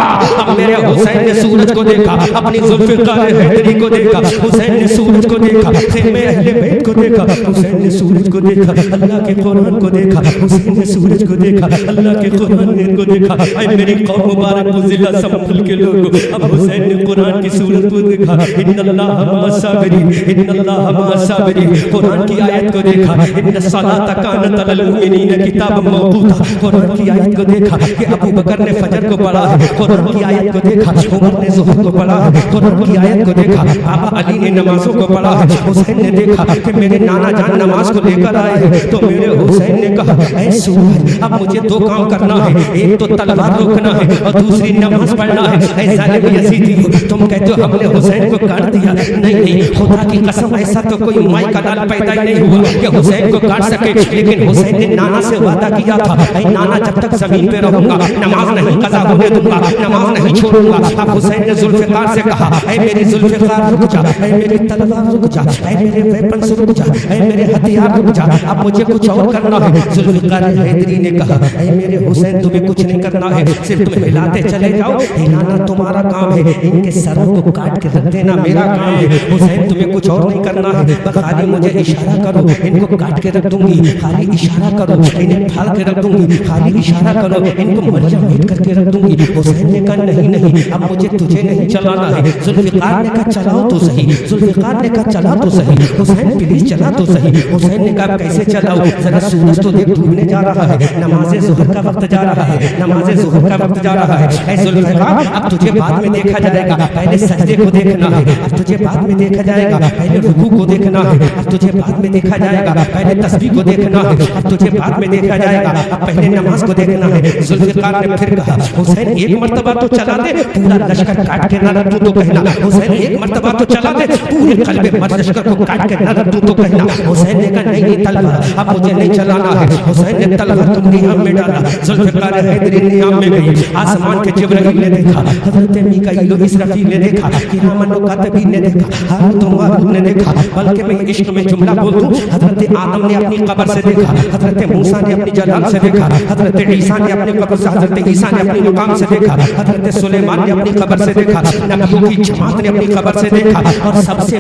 अब मेरे हुसैन ने सूरज को देखा, अपनी जुल्फ़िकार हैदरी को देखा, हुसैन ने सूरज को देखा, ख़िदमे अहले बैत को देखा, हुसैन ने सूरज को देखा, अल्लाह के कुरान को देखा, हुसैन ने सूरज को देखा, अल्लाह के कुरान ने को देखा। ऐ मेरी कौम मुबारक बुज़िला संभल के लोगों, अब हुसैन ने कुरान की सूरत को देखा, इन्नल्लाह मअस-साबिरीन, इन्नल्लाह मअस-साबिरीन, कुरान की आयत को देखा, इन्नस-सलाता कानत अलल मुमिनीना किताबन मौक़ूता, कुरान की आयत को देखा कि अबू बकर ने फजर को पढ़ा है, कुरान की आयत को देखा उमर ने ज़ुहर को पढ़ा है, कुरान की आयत को देखा बाबा अली ने नमाजों को पढ़ा है। हुसैन ने देखा कि मेरे नाना जान नमाज को लेकर आए हैं, तो मेरे हुसैन ने कहा ऐ सूरज अब मुझे दो काम करना है, एक तो तलवार रोकना है और दूसरी नमाज पढ़ना है। ऐ ज़ालिम यज़ीदी तुम कहते हो हमने हुसैन को काट दिया, नहीं नहीं खुदा की कसम ऐसा तो कोई माई का लाल पैदा ही नहीं हुआ कि हुसैन को काट सके। लेकिन हुसैन ने नाना से वादा किया था ऐ नाना जब तक जमीन पे रहूंगा नमाज नहीं कज़ा होने दूंगा, नमाज नहीं छोड़ूंगा। अब हुसैन ने जुल्फ़िकार से कहा ऐ मेरी जुल्फ़िकार रुक जा, ऐ मेरी तलवार रुक जा, ऐ मेरे वेपन रुक जा, ऐ मेरे हथियार रुक जा, अब मुझे कुछ और करना है। जुल्फ़िकार हैदरी ने कहा ऐ मेरे हुसैन तुम्हें कुछ नहीं करना है, सिर्फ तुम हिलाते चले जाओ, हिलाना तुम्हारा काम है, इनके सरों को काट के रख देना मेरा काम है। हुसैन तुम्हें कुछ और नहीं करना है, बस खाली मुझे इशारा करो इनको काट के रख दूंगी, खाली इशारा करो इन्हें फाड़ के रख दूंगी, खाली इशारा करो इनको मरिया मीट करके रख दूंगी। हुसैन ने कहा नहीं नहीं अब मुझे तुझे नहीं चलाना है। जुल्फ़िकार ने कहा चलाओ तो सही, जुल्फ़िकार ने कहा चला तो सही, हुसैन प्लीज चला तो सही। हुसैन ने कहा कैसे चलाओ, जरा सूरज तो देख डूबने जा रहा है, नमाज़े ज़ुहर का वक्त जा रहा है, नमाज़े ज़ुहर का वक्त जा रहा है। ऐ जुल्फ़िकार अब तुझे बाद में देखा जाएगा, पहले सजदे को देखना है, अब तुझे बाद में देखा जाएगा, पहले रुकू को देखना है, अब तुझे बाद में देखा जाएगा, पहले तस्बीह को देखना है, अब तुझे बाद में देखा जाएगा, अब पहले नमाज को देखना है। जुल्फ़िकार ने फिर कहा हुसैन एक मर्तबा तो चला दे, पूरा लश्कर काट के न रख दूं तो कहना। हुसैन एक मर्तबा तो चला दे, पूरे कल्बे मर्द लश्कर को काट के न रख दूं तो कहना। हुसैन ने कहा नहीं नहीं तलवार अब मुझे नहीं चलाना है। हुसैन ने तलवार को नियाम में डाला, जुल्फ़िकार हैदरी नियाम में गई। आसमान के जिब्राइल ने देखा, हज़रत मीकाईल और इसराफील ने देखा, किरामन व कातिबीन ने देखा, हारूत व मारूत ने देखा। बल्कि मैं इश्क में जुमला बोल दूं, हज़रत आदम ने अपनी कब्र से देखा, हज़रत मूसा ने अपनी जलाल से देखा, हज़रत ईसा ने अपनी कब्र से, हज़रत ईसा ने अपनी मुकाम से देखा, हज़रत सुलेमान ने अपनी कब्र से देखा, नबियों की जमात ने अपनी कब्र से देखा। और सबसे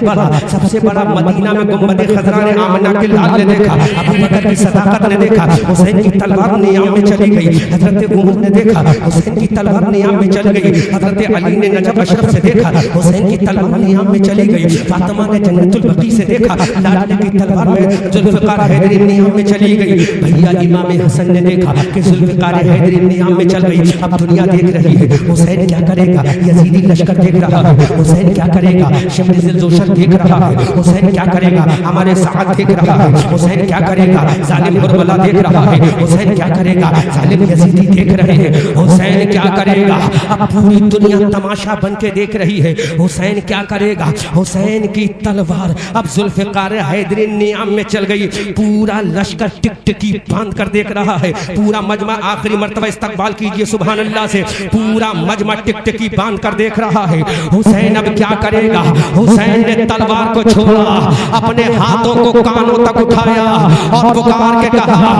बड़ा मदीना में गुंबद खज़रा ने आमना के लाल ने देखा, अबू बकर की सदाकत ने देखा, हुसैन की तलवार नियाम में चली गई। हज़रत उमर ने देखा, हुसैन की तलवार नियाम में चली गई। हज़रत अली ने नजब अशरफ से देखा, हुसैन की तलवार नियाम में चली गई। फातिमा ने जन्नतुल बकी से देखा, लाडले की तलवार में जुल्फ़िकार हैदरी नियाम में चली गई। भैया इमाम हसन ने देखा कि जुल्फ़िकार हैदरी नियाम में चल गई। अब दुनिया देख रही है हुसैन क्या करेगा, यजीदी लश्कर देख रहा है हुसैन क्या करेगा, शिमर जोशन देख रहा है हुसैन क्या करेगा, हमारे साथ देख रहा है हुसैन क्या करेगा, जालिम कुरबला देख रहा है हुसैन क्या करेगा, जालिम यजीदी देख रहे हैं हुसैन क्या करेगा। अब पूरी दुनिया तमाशा बन के देख रही है हुसैन क्या करेगा। हुसैन की तलवार अब जुल्फ़िकार हैदरी नियाम में चल गई। पूरा लश्कर टिकटिकी बांध कर देख रहा है, पूरा मजमा आखिरी मर्तबा इस्तकबाल कीजिए सुभान अल्लाह से, पूरा मजमा टिकटिकी बांध कर देख रहा है। हुसैन अब क्या करेगा। हुसैन ने तलवार को छोड़ा, अपने हाथों को कानों तक उठाया और पुकार के कहा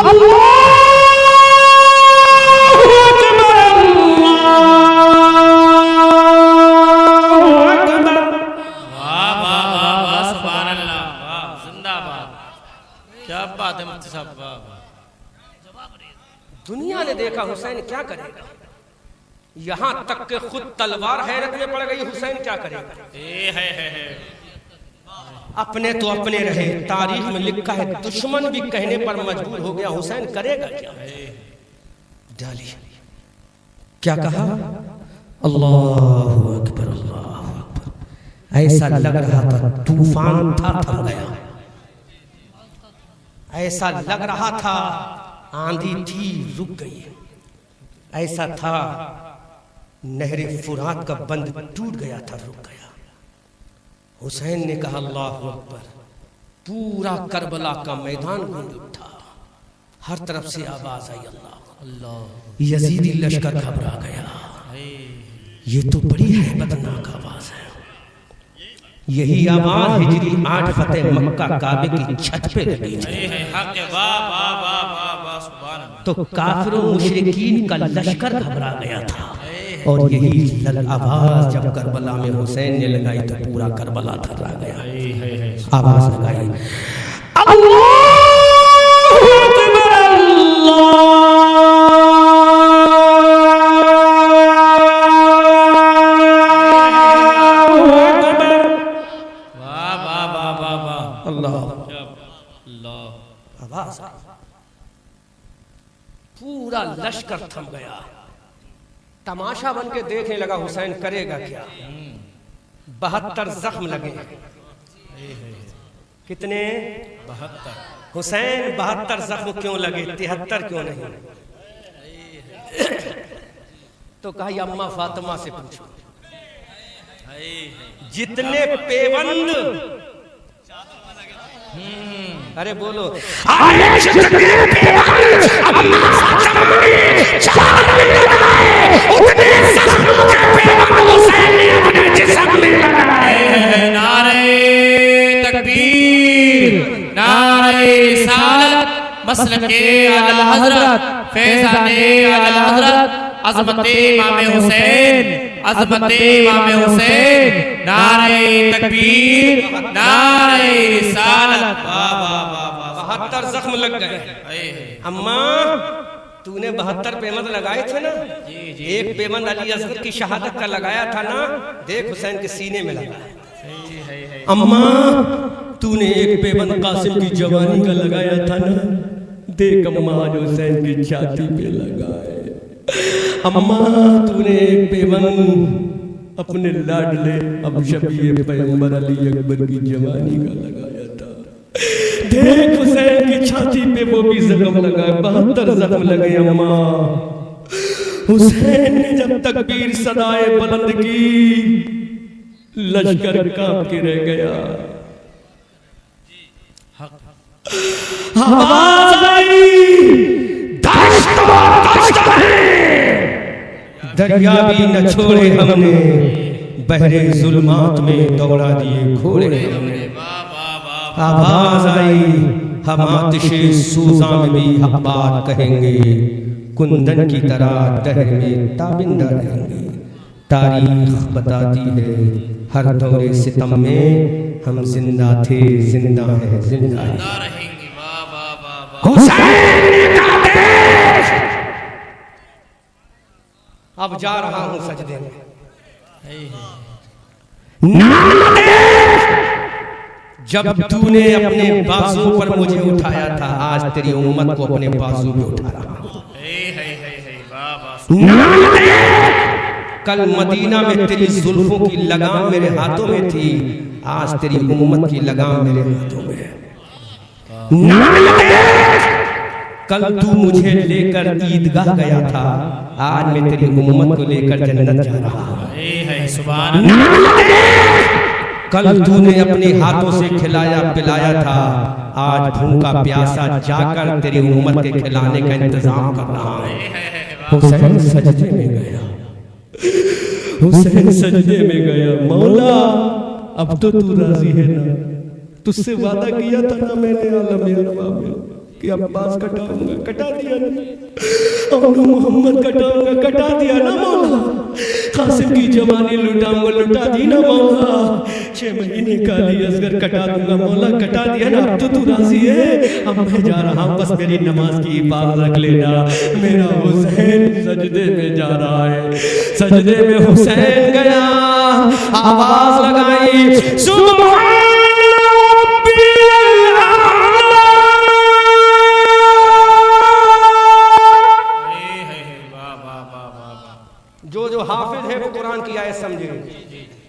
अल्लाह दुनिया ने देखा हुसैन क्या करेगा, यहां तक के खुद तलवार हैरत में पड़ गई हुसैन क्या करेगा। अपने तो अपने रहे, तारीख में लिखा है दुश्मन भी कहने पर मजबूर हो गया हुसैन करेगा क्या। डाली क्या कहा अल्लाहु अकबर अल्लाहु अकबर। ऐसा लग रहा था तूफान था थम गया, ऐसा लग रहा था आंधी थी रुक गई, ऐसा था नहरे फुरात का बंद टूट गया था रुक गया। हुसैन ने कहा अल्लाहु अकबर, पूरा करबला का मैदान गूंज उठा, हर तरफ से आवाज आई अल्लाह अल्लाह। यजीदी लश्कर घबरा गया, ये तो बड़ी हैबतनाक आवाज है। यही आवाज हिजरी 8 फतेह मक्का काबे की छत पे लगी थी। तो काफिरों मुशरिकीन का लश्कर घबरा गया था, और यही आवाज जब करबला में हुसैन ने लगाई तो पूरा करबला थर्रा गया। आवाज लगाई आवाज, पूरा लश्कर थम गया। तमाशा बन के देखने लगा हुसैन करेगा क्या। 72 जख्म लगे। कितने? 72। हुसैन 72 जख्म क्यों लगे, 73 क्यों नहीं? तो कहा अम्मा फातिमा से पूछो, जितने पेबंद, अरे बोलो, नारे तकबीर, नारे रिसालत, मसलके आला हजरत, फैज़ाने आला हजरत, अज़मते इमाम हुसैन, अज़मते इमाम हुसैन, नारे तकबीर, नारे रिसालत। 72 जख्म लग गए। अम्मा तूने 72 पेमंद लगाए थे ना? एक पेमंद अली असगर की शहादत का लगाया था ना, देख हुसैन के सीने में लगा। अम्मा तूने एक पेबंद कासिम की जवानी का लगाया था ना, देख अम्मा आज हुसैन की छाती पे लगाए। अम्मा तूने एक पेबंद अपने लाडले अब शबीए पैगंबर अली अकबर की जवानी का लगाया था, देख हुसैन की छाती पे वो भी जख्म लगा, 72 जख्म लगे। अम्मा हुसैन ने जब तकबीर सदाए बुलंद की, लश्कर कांप के रह गया। आवाज आई, दरिया भी न छोड़े हमने, बहरे जुल्मात में दौड़ा दिए घोड़े हमने। आवाज आई, हम आतिशे सूज़ा में भी हक बात कहेंगे, कुंदन की तरह दहर में ताबिंदा रहेंगे। तारीख बताती है हर दौरे सितम में हम जिंदा थे, जिंदा है, जिंदा रहेंगे। हुसैन का देश अब जा रहा हूं सजदे में। जब तूने अपने बाजू पर मुझे उठाया था, आज तेरी उम्मत को अपने बाजू में उठा रहा हूं। कल मदीना में तेरी जुल्फों की लगाम मेरे हाथों में थी, आज तेरी उम्मत की लगाम मेरे हाथों में है। कल तू मुझे लेकर ईदगाह गया था, आज मैं तेरी उम्मत को लेकर जन्नत जा रहा हूं। सुभान अल्लाह। कल तूने अपने हाथों से खिलाया पिलाया था, आज भूखा प्यासा जाकर तेरी उम्मत के खिलाने का इंतजाम कर रहा हूं। हुसैन सजदे में गया, हुसैन सजदे में गया। मौला अब तो तू राजी है ना? तुझसे वादा किया था ना मैंने आलम अरबा में कि अब्बास कटाऊंगा, कटा दिया ना? और मोहम्मद कटाऊंगा, कटा दिया ना मौला? कासिम की जवानी लुटाऊंगा, लुटा दी ना मौला? 6 महीने का अली असगर कटा दूंगा मौला, कटा दिया ना? अब तो तू राजी है? अब मैं जा रहा हूँ, बस मेरी नमाज की हिफाजत रख लेना। मेरा हुसैन सजदे में जा रहा है। सजदे में हुसैन गया, आवाज लगाई, सुभान जो हाफिज है वो कुरान की आयत समझे।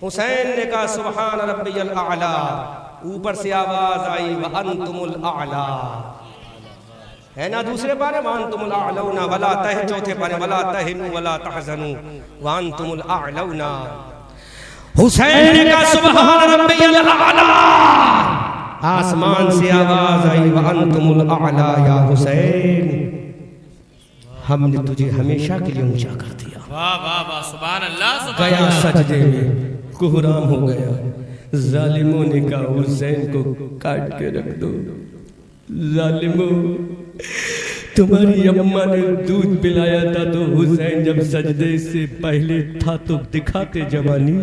हुसैन ने कहा सुभान रब्बियल आला, ऊपर से आवाज आई व अंतुमुल आला, है ना? दूसरे पारे व अंतुमुल आलौना वला तह, चौथे पारे वला तहनु वला तहजनु व अंतुमुल आलौना। हुसैन ने कहा सुभान रब्बियल आला, आसमान से आवाज आई व अंतुमुल आला या हुसैन, हमने तुझे हमेशा के लिए ऊंचा कर दिया। वाह वाह वाह सुभान अल्लाह गया सजदे में, कुहराम हो गया। जालिमों ने कहा हुसैन को काट के रख दो। जालिमों, तुम्हारी अम्मा ने दूध पिलाया था तो हुसैन जब सजदे से पहले था तो दिखाते जवानी,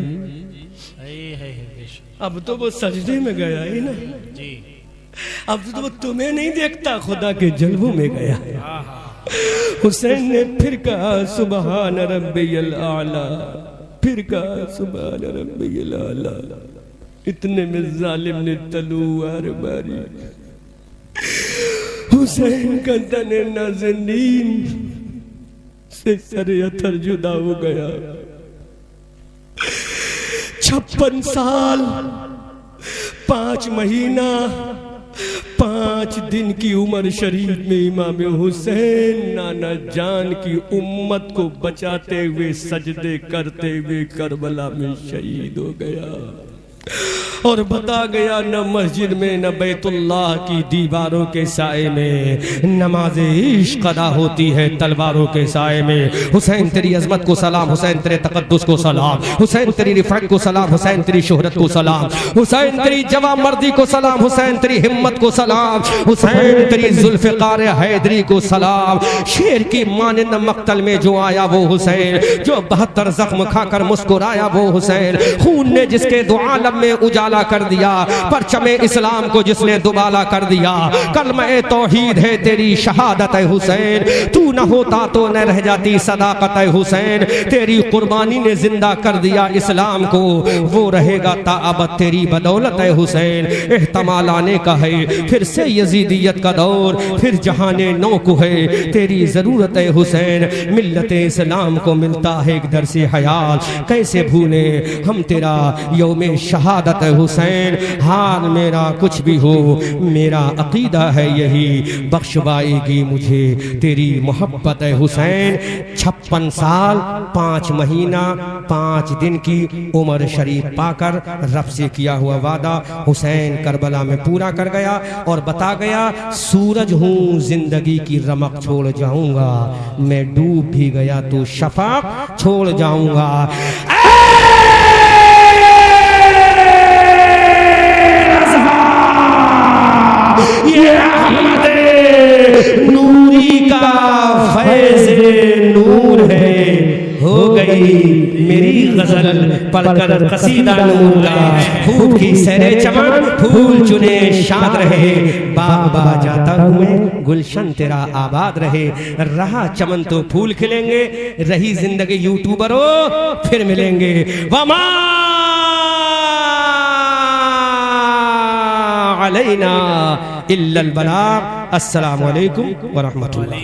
अब तो वो सजदे में गया ही ना जी, अब तो वो तुम्हें नहीं देखता, खुदा के जलवों में गया। हुसैन ने फिर कहा सुबहान रब्बियल आला, फिर कहा सुबहान रब्बियल आला। इतने में जालिम ने तलवार मारी, हुसैन का तने नाज़नीन से सरे अथर जुदा हो गया। 56 साल 5 महीना 5 दिन की उम्र शरीफ में इमाम हुसैन नाना जान की उम्मत को बचाते हुए सजदे करते हुए करबला में शहीद हो गया। और बता गया न मस्जिद में न बैतुल्लाह की दीवारों के साए में नमाज इश्क अदा होती है तलवारों के साए में। हुसैन तेरी अजमत को सलाम, हुसैन तेरे तकद्दुस को सलाम, हुसैन तेरी रिफत को सलाम, हुसैन तेरी शोहरत को सलाम, हुसैन तेरी जवां मर्दी को सलाम, हुसैन तेरी हिम्मत को सलाम, हुसैन तेरी जुल्फ़िकार हैदरी को सलाम। शेर की मानिंद मक्तल में जो आया वो हुसैन, जो 72 जख्म खाकर मुस्कुराया वो हुसैन, खून ने जिसके दो आलम में उजाला कर दिया, परचमे इस्लाम को जिसने दुबाला कर दिया। कलमे तौहीद है तेरी शहादत है हुसैन, तू न होता तो न रह जाती सदाकत है हुसैन। तेरी कुर्बानी ने जिंदा कर दिया इस्लाम को, वो रहेगा ताअबद तेरी बदौलत है हुसैन। एहतमाल आने का है फिर से यजीदियत का दौर, फिर जहाने नौ को है तेरी जरूरत है हुसैन। मिल्लत इस्लाम को मिलता है एक दर से हयात, कैसे भूले हम तेरा यौमे शहादत है हुसैन। हाल मेरा कुछ भी हो मेरा अकीदा है यही, बख्शवाएगी मुझे तेरी मोहब्बत है हुसैन। 56 साल 5 महीना 5 दिन की उम्र शरीफ पाकर रब से किया हुआ वादा हुसैन करबला में पूरा कर गया और बता गया सूरज हूँ जिंदगी की रमक छोड़ जाऊंगा, मैं डूब भी गया तो शफाक छोड़ जाऊंगा। ये नूरी का फैज़ नूर है, हो गई मेरी गजल पढ़कर कसीदा नूर का। फूल की सैरे चमन फूल चुने शाद रहे, बाग बा जाता हुए गुलशन तेरा आबाद रहे। रहा चमन तो फूल खिलेंगे, रही जिंदगी यूट्यूबरों फिर मिलेंगे। वमा अलैना इल्लल बलाग। अस्सलामु अलैकुम व रहमतुल्लाह।